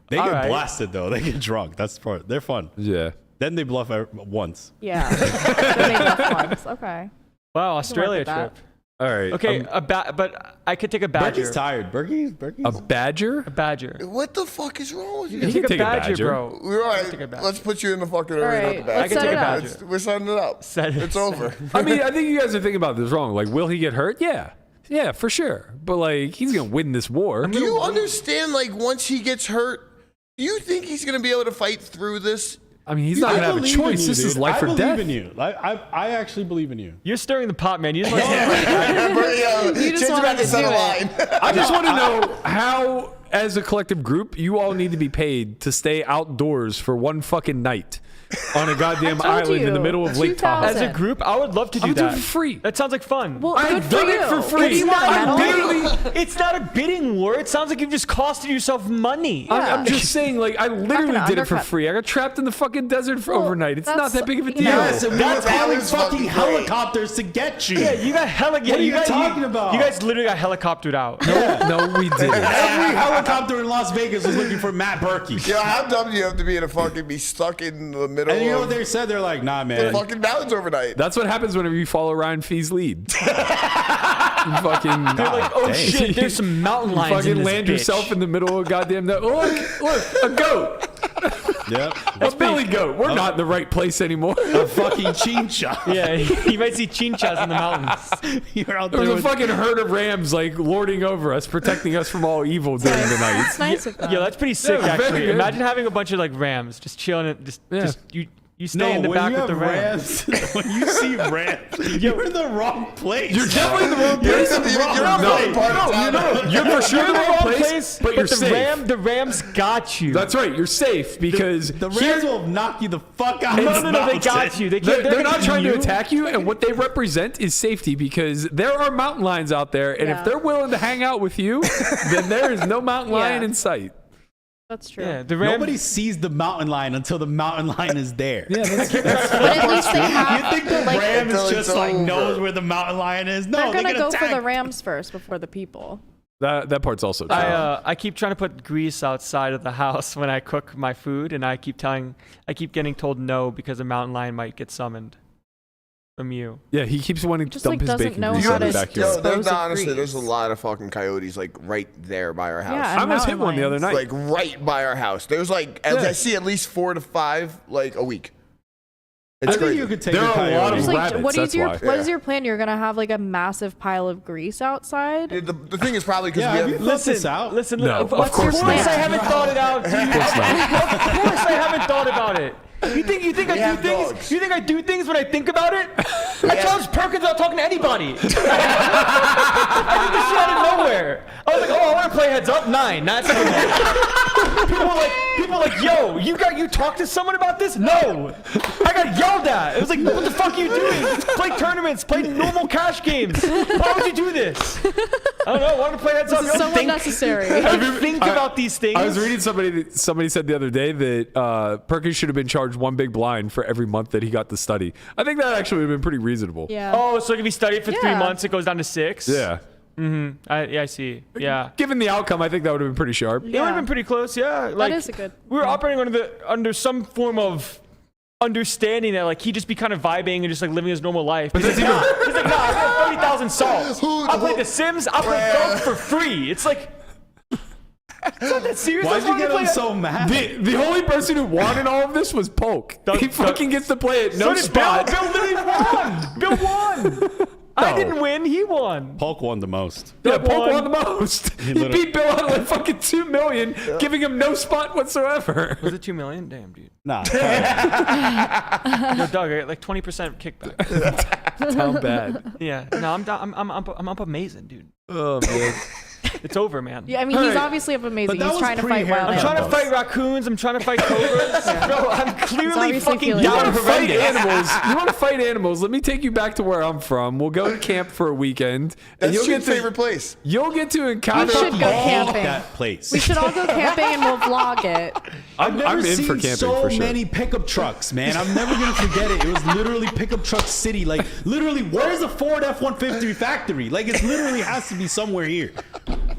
They All get right. blasted, though. They get drunk. That's part. They're fun. Yeah. Then they bluff once. Yeah. They make enough ones. Okay. Wow, Australia with that. trip. All right. Okay, but I could take a badger. Berkey's tired. Berkey's. a badger? A badger. What the fuck is wrong with you? You can take a badger. bro. We're all take a right. badger. Let's put you in the fucking arena right, at the back. let's I can take a set it up. badger. We're setting it up. Set it- It's over. I mean, I think you guys are thinking about this wrong. Like, will he get hurt? Yeah. Yeah, for sure. But, like, he's going to win this war. Do you understand, like, once he gets hurt, do you think he's going to be able to fight through this? I mean, he's not going to have a believe in choice. you, This is dude. life or I death. believe in you. I actually believe in you. You're stirring the pot, man. You just want You just Chin's wanted about to to set do a it. line. I just want to know how, as a collective group, you all need to be paid to stay outdoors for one fucking night on a goddamn I told island in the you. middle of Lake 2,000. Tahoe. as a group, I would love to do I'll do that. it for free. That sounds like fun. Well, I've good for done it you. for free. Do you want a medal? It's not a bidding war. It sounds like you've just costed yourself money. I'm just saying, like, I literally gonna did it for undercut. free. I got trapped in the fucking desert for overnight. It's not that's- that big of a you deal. know- Yes, and we were That's calling fucking fucking great. helicopters to get you. Yeah, you got What are you talking about? You guys literally got helicoptered out. No, we didn't. Every helicopter in Las Vegas was looking for Matt Berkey. Yo, how dumb do you have to be to fucking be stuck in the middle And you know of what they said? They're like, nah, the man. fucking mountains overnight? That's what happens whenever you follow Ryan Fee's lead. You fucking, They're like, oh dang. shit, there's some mountain you lions in fucking this land bitch. yourself in the middle of goddamn. Look, a goat. Yep. A belly goat. We're not in the right place anymore. A fucking chincha. Yeah, you might see chinchas in the mountains. You're out There there was a with fucking herd of rams like lording over us, protecting us from all evil during the night. It's nice of them. Yo, that's pretty sick, very actually. good. Imagine having a bunch of like rams just chilling. Just you stay in the when back you with the have rams. when you see rams, you're in the wrong place. You're definitely in the wrong place. You're in the wrong part of town. You're for sure in the wrong place, but you're the safe. the rams got you. That's right. You're safe because The here- Rams will knock you the fuck out. no, of no, the no, they got mountain. you. They're gonna not eat trying to you. attack you, and what they represent is safety because there are mountain lions out there, and Yeah. if they're willing to hang out with you, then there is no mountain lion Yeah. in sight. That's true. Yeah, the ram. Nobody sees the mountain lion until the mountain lion is there. Yeah, that's But at least they have. You think the like, ram Until is it's just like over. knows where the mountain lion is? No, they're gonna can go attack. for the Rams first before the people. that part's also true. I keep trying to put grease outside of the house when I cook my food, and I keep getting told no because a mountain lion might get summoned from you. Yeah, he keeps wanting to Just, dump like, his doesn't bacon know grease how in the to backyard. Yo, dispose of honestly, grease. there's a lot of fucking coyotes like right there by our house. Yeah, I almost hit mountain one the other lions. night. Like right by our house. There's like, as Yeah. I see at least 4 to 5 like a week. I think you could take There a are a lot coyote. of Like, rabbits, what is that's your why. what is your plan? You're gonna have like a massive pile of grease outside. The thing is probably because Yeah, we have have. you thought this out? Listen, No, of of course course not. I haven't thought it out, dude. Of course I haven't thought about it. You think I have do things? dogs. You think I do things when I think about it? I challenged Perkins without talking to anybody. I did this shit out of nowhere. I was like, oh, I want to play heads up 9. That's people were like, yo, you talked to someone about this? No, I got yelled at. It was like, what the fuck are you doing? Play tournaments, play normal cash games. Why would you do this? I don't know. I want to play heads up. This is so unnecessary. I think about these things. I was reading somebody said the other day that Perkins should have been charged one big blind for every month that he got to study. I think that actually would have been pretty reasonable. Yeah. Oh, so if he studied for 3 Yeah. months, it goes down to 6? Yeah. I see. Yeah. Given the outcome, I think that would have been pretty sharp. It would have been pretty close, yeah. Like, is a good- We were operating under some form of understanding that like he'd just be kind of vibing and just like living his normal life. But he's like, nah, I got 30,000 salts. I play The Sims. I play Dog for free. It's like, it's not that serious. Why'd That's you why get we him play so mad? The only person who won in all of this was Polk. He fucking gets to play it, no So did spot. Bill literally won. Bill won. I didn't win. He won. Polk won the most. Yeah, Bill Polk won. won the most. He literally- beat Bill out of like fucking $2 million, giving him no spot whatsoever. Was it 2 million? Damn, dude. Nah. Yo, Doug, I got like 20% kickback. That's how bad. Yeah. No, I'm up amazing, dude. Oh man. It's over, man. Yeah, I mean, he's obviously up amazing. But that He's was trying to fight pre-hair. wild I'm trying to animals. fight raccoons. I'm trying to fight cobras. Bro, I'm clearly obviously fucking feeling You Yeah, want down to for fight horrendous. animals? You want to fight animals? Let me take you back to where I'm from. We'll go to camp for a weekend, and That's you'll your get to favorite place. you'll get to We encounter. should go camping. That place. We should all go camping and we'll vlog it. I've never I'm in seen for camping so for sure. many pickup trucks, man. I'm never gonna forget it. It was literally pickup truck city. Like literally, where's the Ford F-150 factory? Like it literally has to be somewhere here.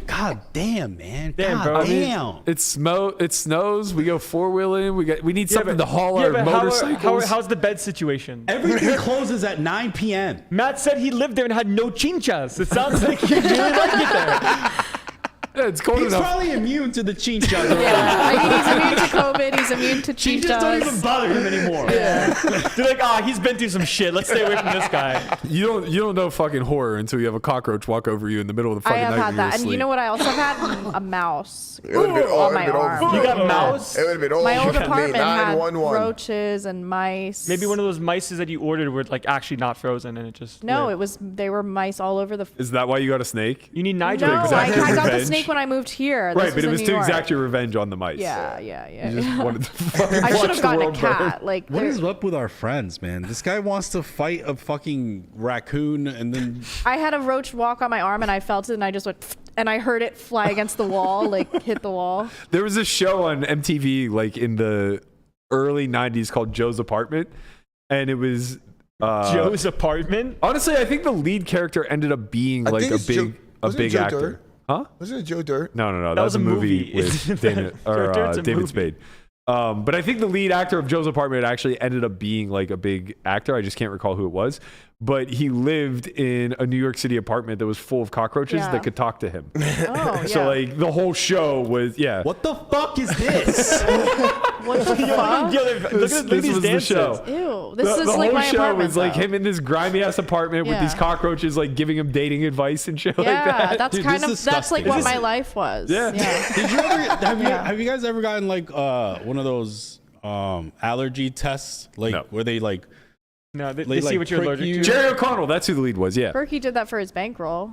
God damn, man. Damn, God bro. I mean, damn. It snows. We go 4-wheeling. We need something to haul our but motorcycles. how's the bed situation? Everything closes at 9 p.m. Matt said he lived there and had no chinchas. It sounds like he really liked it there. Yeah, it's cold He's enough. probably immune to the chinchas. Yeah, I mean, he's immune to COVID. He's immune to Chinchas don't even chichas. bother him anymore. They're like, he's been through some shit. Let's stay away from this guy. You don't know fucking horror until you have a cockroach walk over you in the middle of the I fucking have night. had when you're that, and you asleep. know what? I also had a mouse It would've been- oh, on it my would've been arm. over. You got mouse? It would have been over. My old for me. apartment had 911. roaches and mice. Maybe one of those mice that you ordered were like actually not frozen and it just No, lived. they were mice all over the. Is that why you got a snake? You need No, nitro. exact I got the revenge. snake when I moved here. Right, This but it in was New to York. exact your revenge on the mice. Yeah. You just wanted to fucking I should watch have the gotten a world burn. cat. Like, What there- is up with our friends, man? This guy wants to fight a fucking raccoon and then I had a roach walk on my arm, and I felt it, and I just went, and I heard it fly against the wall, like hit the wall. There was a show on MTV like in the early 90s called Joe's Apartment, and it was Joe's apartment. honestly, I think the lead character ended up being I like think a it's big Joe- wasn't it big Joe actor. Dirt? Huh? Wasn't it Joe Dirt? No. That was a movie movie. with Dana, or, Joe Dirt's a David movie. Spade. But I think the lead actor of Joe's Apartment actually ended up being like a big actor. I just can't recall who it was. But he lived in a New York City apartment that was full of cockroaches Yeah. that could talk to him. Oh, yeah. So like the whole show was what the fuck is this? what the fuck? Yo, look This at was these the dances. show. Ew, this The is whole like my show apartment. was like though. him in this grimy ass apartment with Yeah. these cockroaches like giving him dating advice and shit like Yeah, that. that's Dude, kind this of is that's like disgusting. what Is my this- life was. Yeah. Did you ever Yeah. have you guys ever gotten like one of those allergy tests like No. where they like No, they They, see like, what you're prick allergic you. to. Jerry O'Connell, that's who the lead was. Yeah. Berkey did that for his bankroll.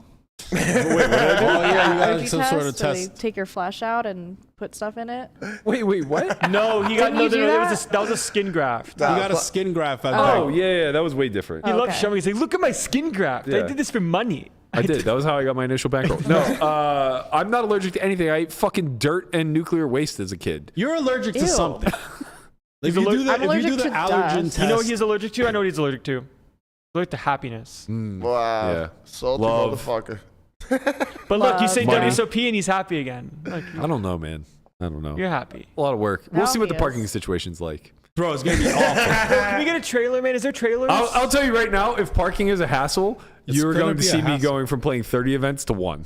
oh yeah you got Allergy some sort of where they test. take your flesh out and put stuff in it. Wait, what? No, he got Didn't you do that was a skin graft. You got a skin graft at Oh bank. yeah, that was way different. He Oh, loved okay. showing. He's like, look at my skin graft. I Yeah. did this for money. I did. That was how I got my initial bankroll. No, I'm not allergic to anything. I ate fucking dirt and nuclear waste as a kid. You're allergic to Ew. something. If He's you do allergic- the, I'm if you do allergic the to allergen dust. test, You know what he's allergic to? I know what he's allergic to. Allergic to happiness. Wow. Yeah. Salty Love. motherfucker. But look, you say Money. WSOP and he's happy again. Like, I don't know, man. I don't know. you're happy. A lot of work. We'll Now see what he the parking is. situation's like. bro, it's gonna be awful. Can we get a trailer, man? Is there trailers? I'll tell you right now, if parking is a hassle, you're gonna going to be a see me hassle. going from playing 30 events to 1.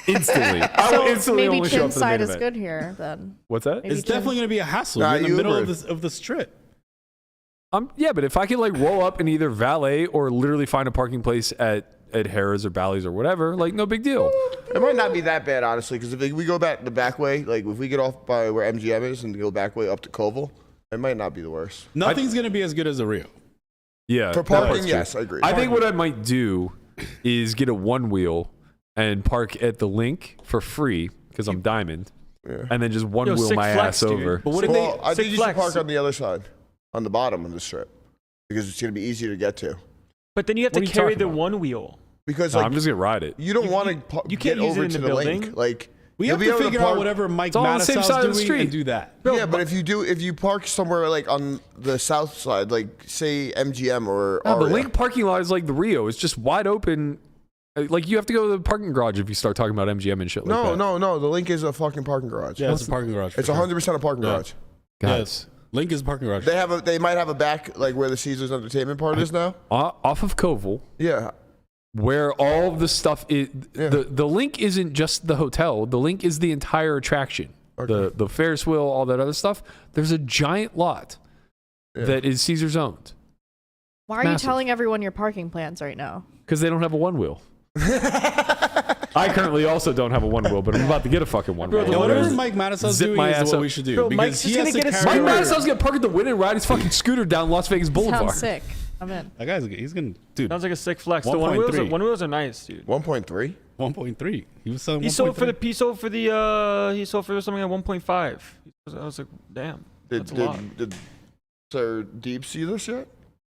Instantly. I So will instantly maybe only show up chin for the main side is event. good here then. What's that? Maybe It's chin- definitely gonna be a hassle. Nah, You're in the you middle Uber. of the strip. Yeah, but if I can like roll up and either valet or literally find a parking place at Harrah's or Bally's or whatever, like no big deal. It might not be that bad, honestly, because if we go back the back way, like if we get off by where MGM is and go back way up to Koval, it might not be the worst. Nothing's gonna be as good as the Rio. Yeah. For parking, yes, I agree. I think what I might do is get a one wheel and park at the link for free because I'm diamond, and then just one wheel my ass over. But what if Well, I think you should Flex. park on the other side, on the bottom of the strip, because it's going to be easier to get to. But then you have What to are you carry talking the about? one wheel. Because No, like, I'm just gonna ride it. you don't want to you get can't use it over in to the the building. link. Like We you'll have be to able figure park, out whatever Mike all on the same Mattisau's side of the doing street. and do that. Yeah, but if you park somewhere like on the south side, like say MGM or No, the Aria. link parking lot is like the Rio. It's just wide open. Like you have to go to the parking garage if you start talking about MGM and shit like that. No. The link is a fucking parking garage. Yeah, it's a parking garage. It's 100% a parking garage. Guys, Link is a parking garage. They might have a back like where the Caesars Entertainment part is now. off of Koval, Yeah. where all of the stuff is, Yeah. the link isn't just the hotel. The link is the entire attraction. Okay. The Ferris wheel, all that other stuff. There's a giant lot that is Caesar's owned Why are you Massive. telling everyone your parking plans right now? because they don't have a one wheel. I currently also don't have a one wheel, but I'm about to get a fucking one wheel. Yeah, whatever Mike Mattisau's Zip doing my is ass what up. we should do. Bro, because Mike's he just has gonna to get a carry Mike scooter. Mattisau's gonna park at the win and ride his fucking scooter down Las Vegas Boulevard. Sounds sick. I'm in. That guy's he's gonna dude. Sounds like a sick flex. The one wheels, 1.3. one wheels are nice, dude. 1.3. 1.3. He was selling. He sold for 1.3. he sold for something at 1.5. I was like, damn, that's a lot. Did Sir Deep see this yet?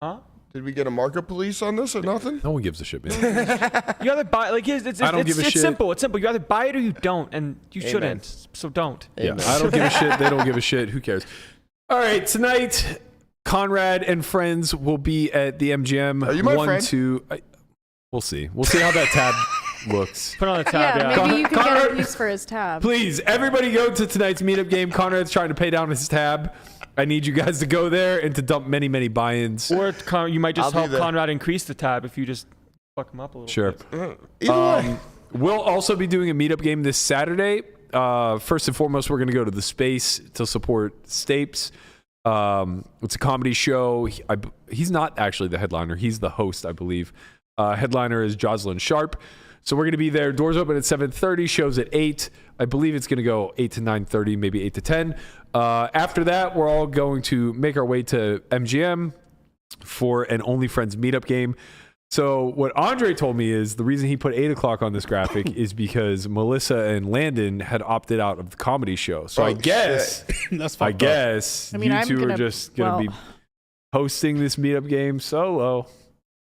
Huh? Did we get a market police on this or nothing? No one gives a shit, man. You either buy it's I don't give a it's shit. simple. It's simple. You either buy it or you don't, and you Amen. shouldn't. So don't. Yeah, I don't give a shit. They don't give a shit. Who cares? All right, tonight, Conrad and friends will be at the MGM. Are you my friend? 2. We'll see. We'll see how that tab looks. Put on the tab. Yeah, Yeah. maybe you can get Conrad- a piece for his tab. Please, everybody go to tonight's meetup game. Conrad's trying to pay down his tab. I need you guys to go there and to dump many, many buy-ins. Or you might just I'll be help there. Conrad increase the tab if you just fuck him up a little. Sure. bit. Either way. We'll also be doing a meetup game this Saturday. First and foremost, we're going to go to the Space to support Stapes. It's a comedy show. He's not actually the headliner. He's the host, I believe. Headliner is Jocelyn Sharp. So we're going to be there. Doors open at 7:30. Shows at 8. I believe it's going to go 8 to 9:30, maybe 8 to 10. After that, we're all going to make our way to MGM for an OnlyFriends meetup game. So what Andre told me is the reason he put 8 o'clock on this graphic is because Melissa and Landon had opted out of the comedy show. So I Oh, guess, That's fucked I up. guess I mean, you I'm two are gonna- just going to well- be hosting this meetup game solo.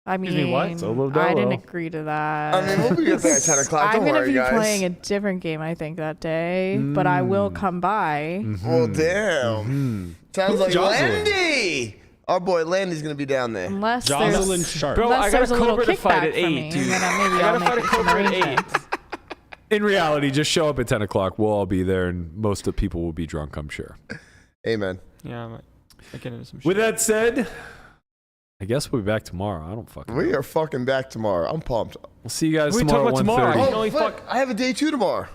I mean, me, what? Solo I didn't dolo. agree to that. I mean, we'll be there at 10 o'clock. I'm Don't gonna worry, be guys. playing a different game, I think, that day, but I will come by. Well, damn. Sounds like Jocelyn? Landy. Our boy Landy's going to be down there. Unless Jocelyn there's, Sharp. Bro, unless I got there's a a little Cobra to fight kickback at for 8, me, dude. and then I maybe gotta I'll fight a make some Cobra at 8. arrangements. In reality, just show up at 10 o'clock. We'll all be there, and most of the people will be drunk, I'm sure. Amen. Yeah, I might get into some shit. With that said, I guess we'll be back tomorrow. I don't fucking know. We are fucking back tomorrow. I'm pumped. We'll see you guys What are we tomorrow talking at about tomorrow? 1:30. You know, he fuck. I have a day 2 tomorrow.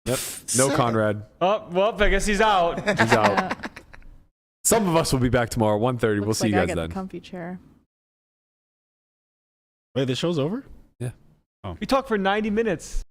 Yep. No Conrad. Oh, well, I guess he's out. He's out. Some of us will be back tomorrow, 1:30. We'll Looks see like you I guys get then. the comfy chair. Wait, the show's over? We talked for 90 minutes.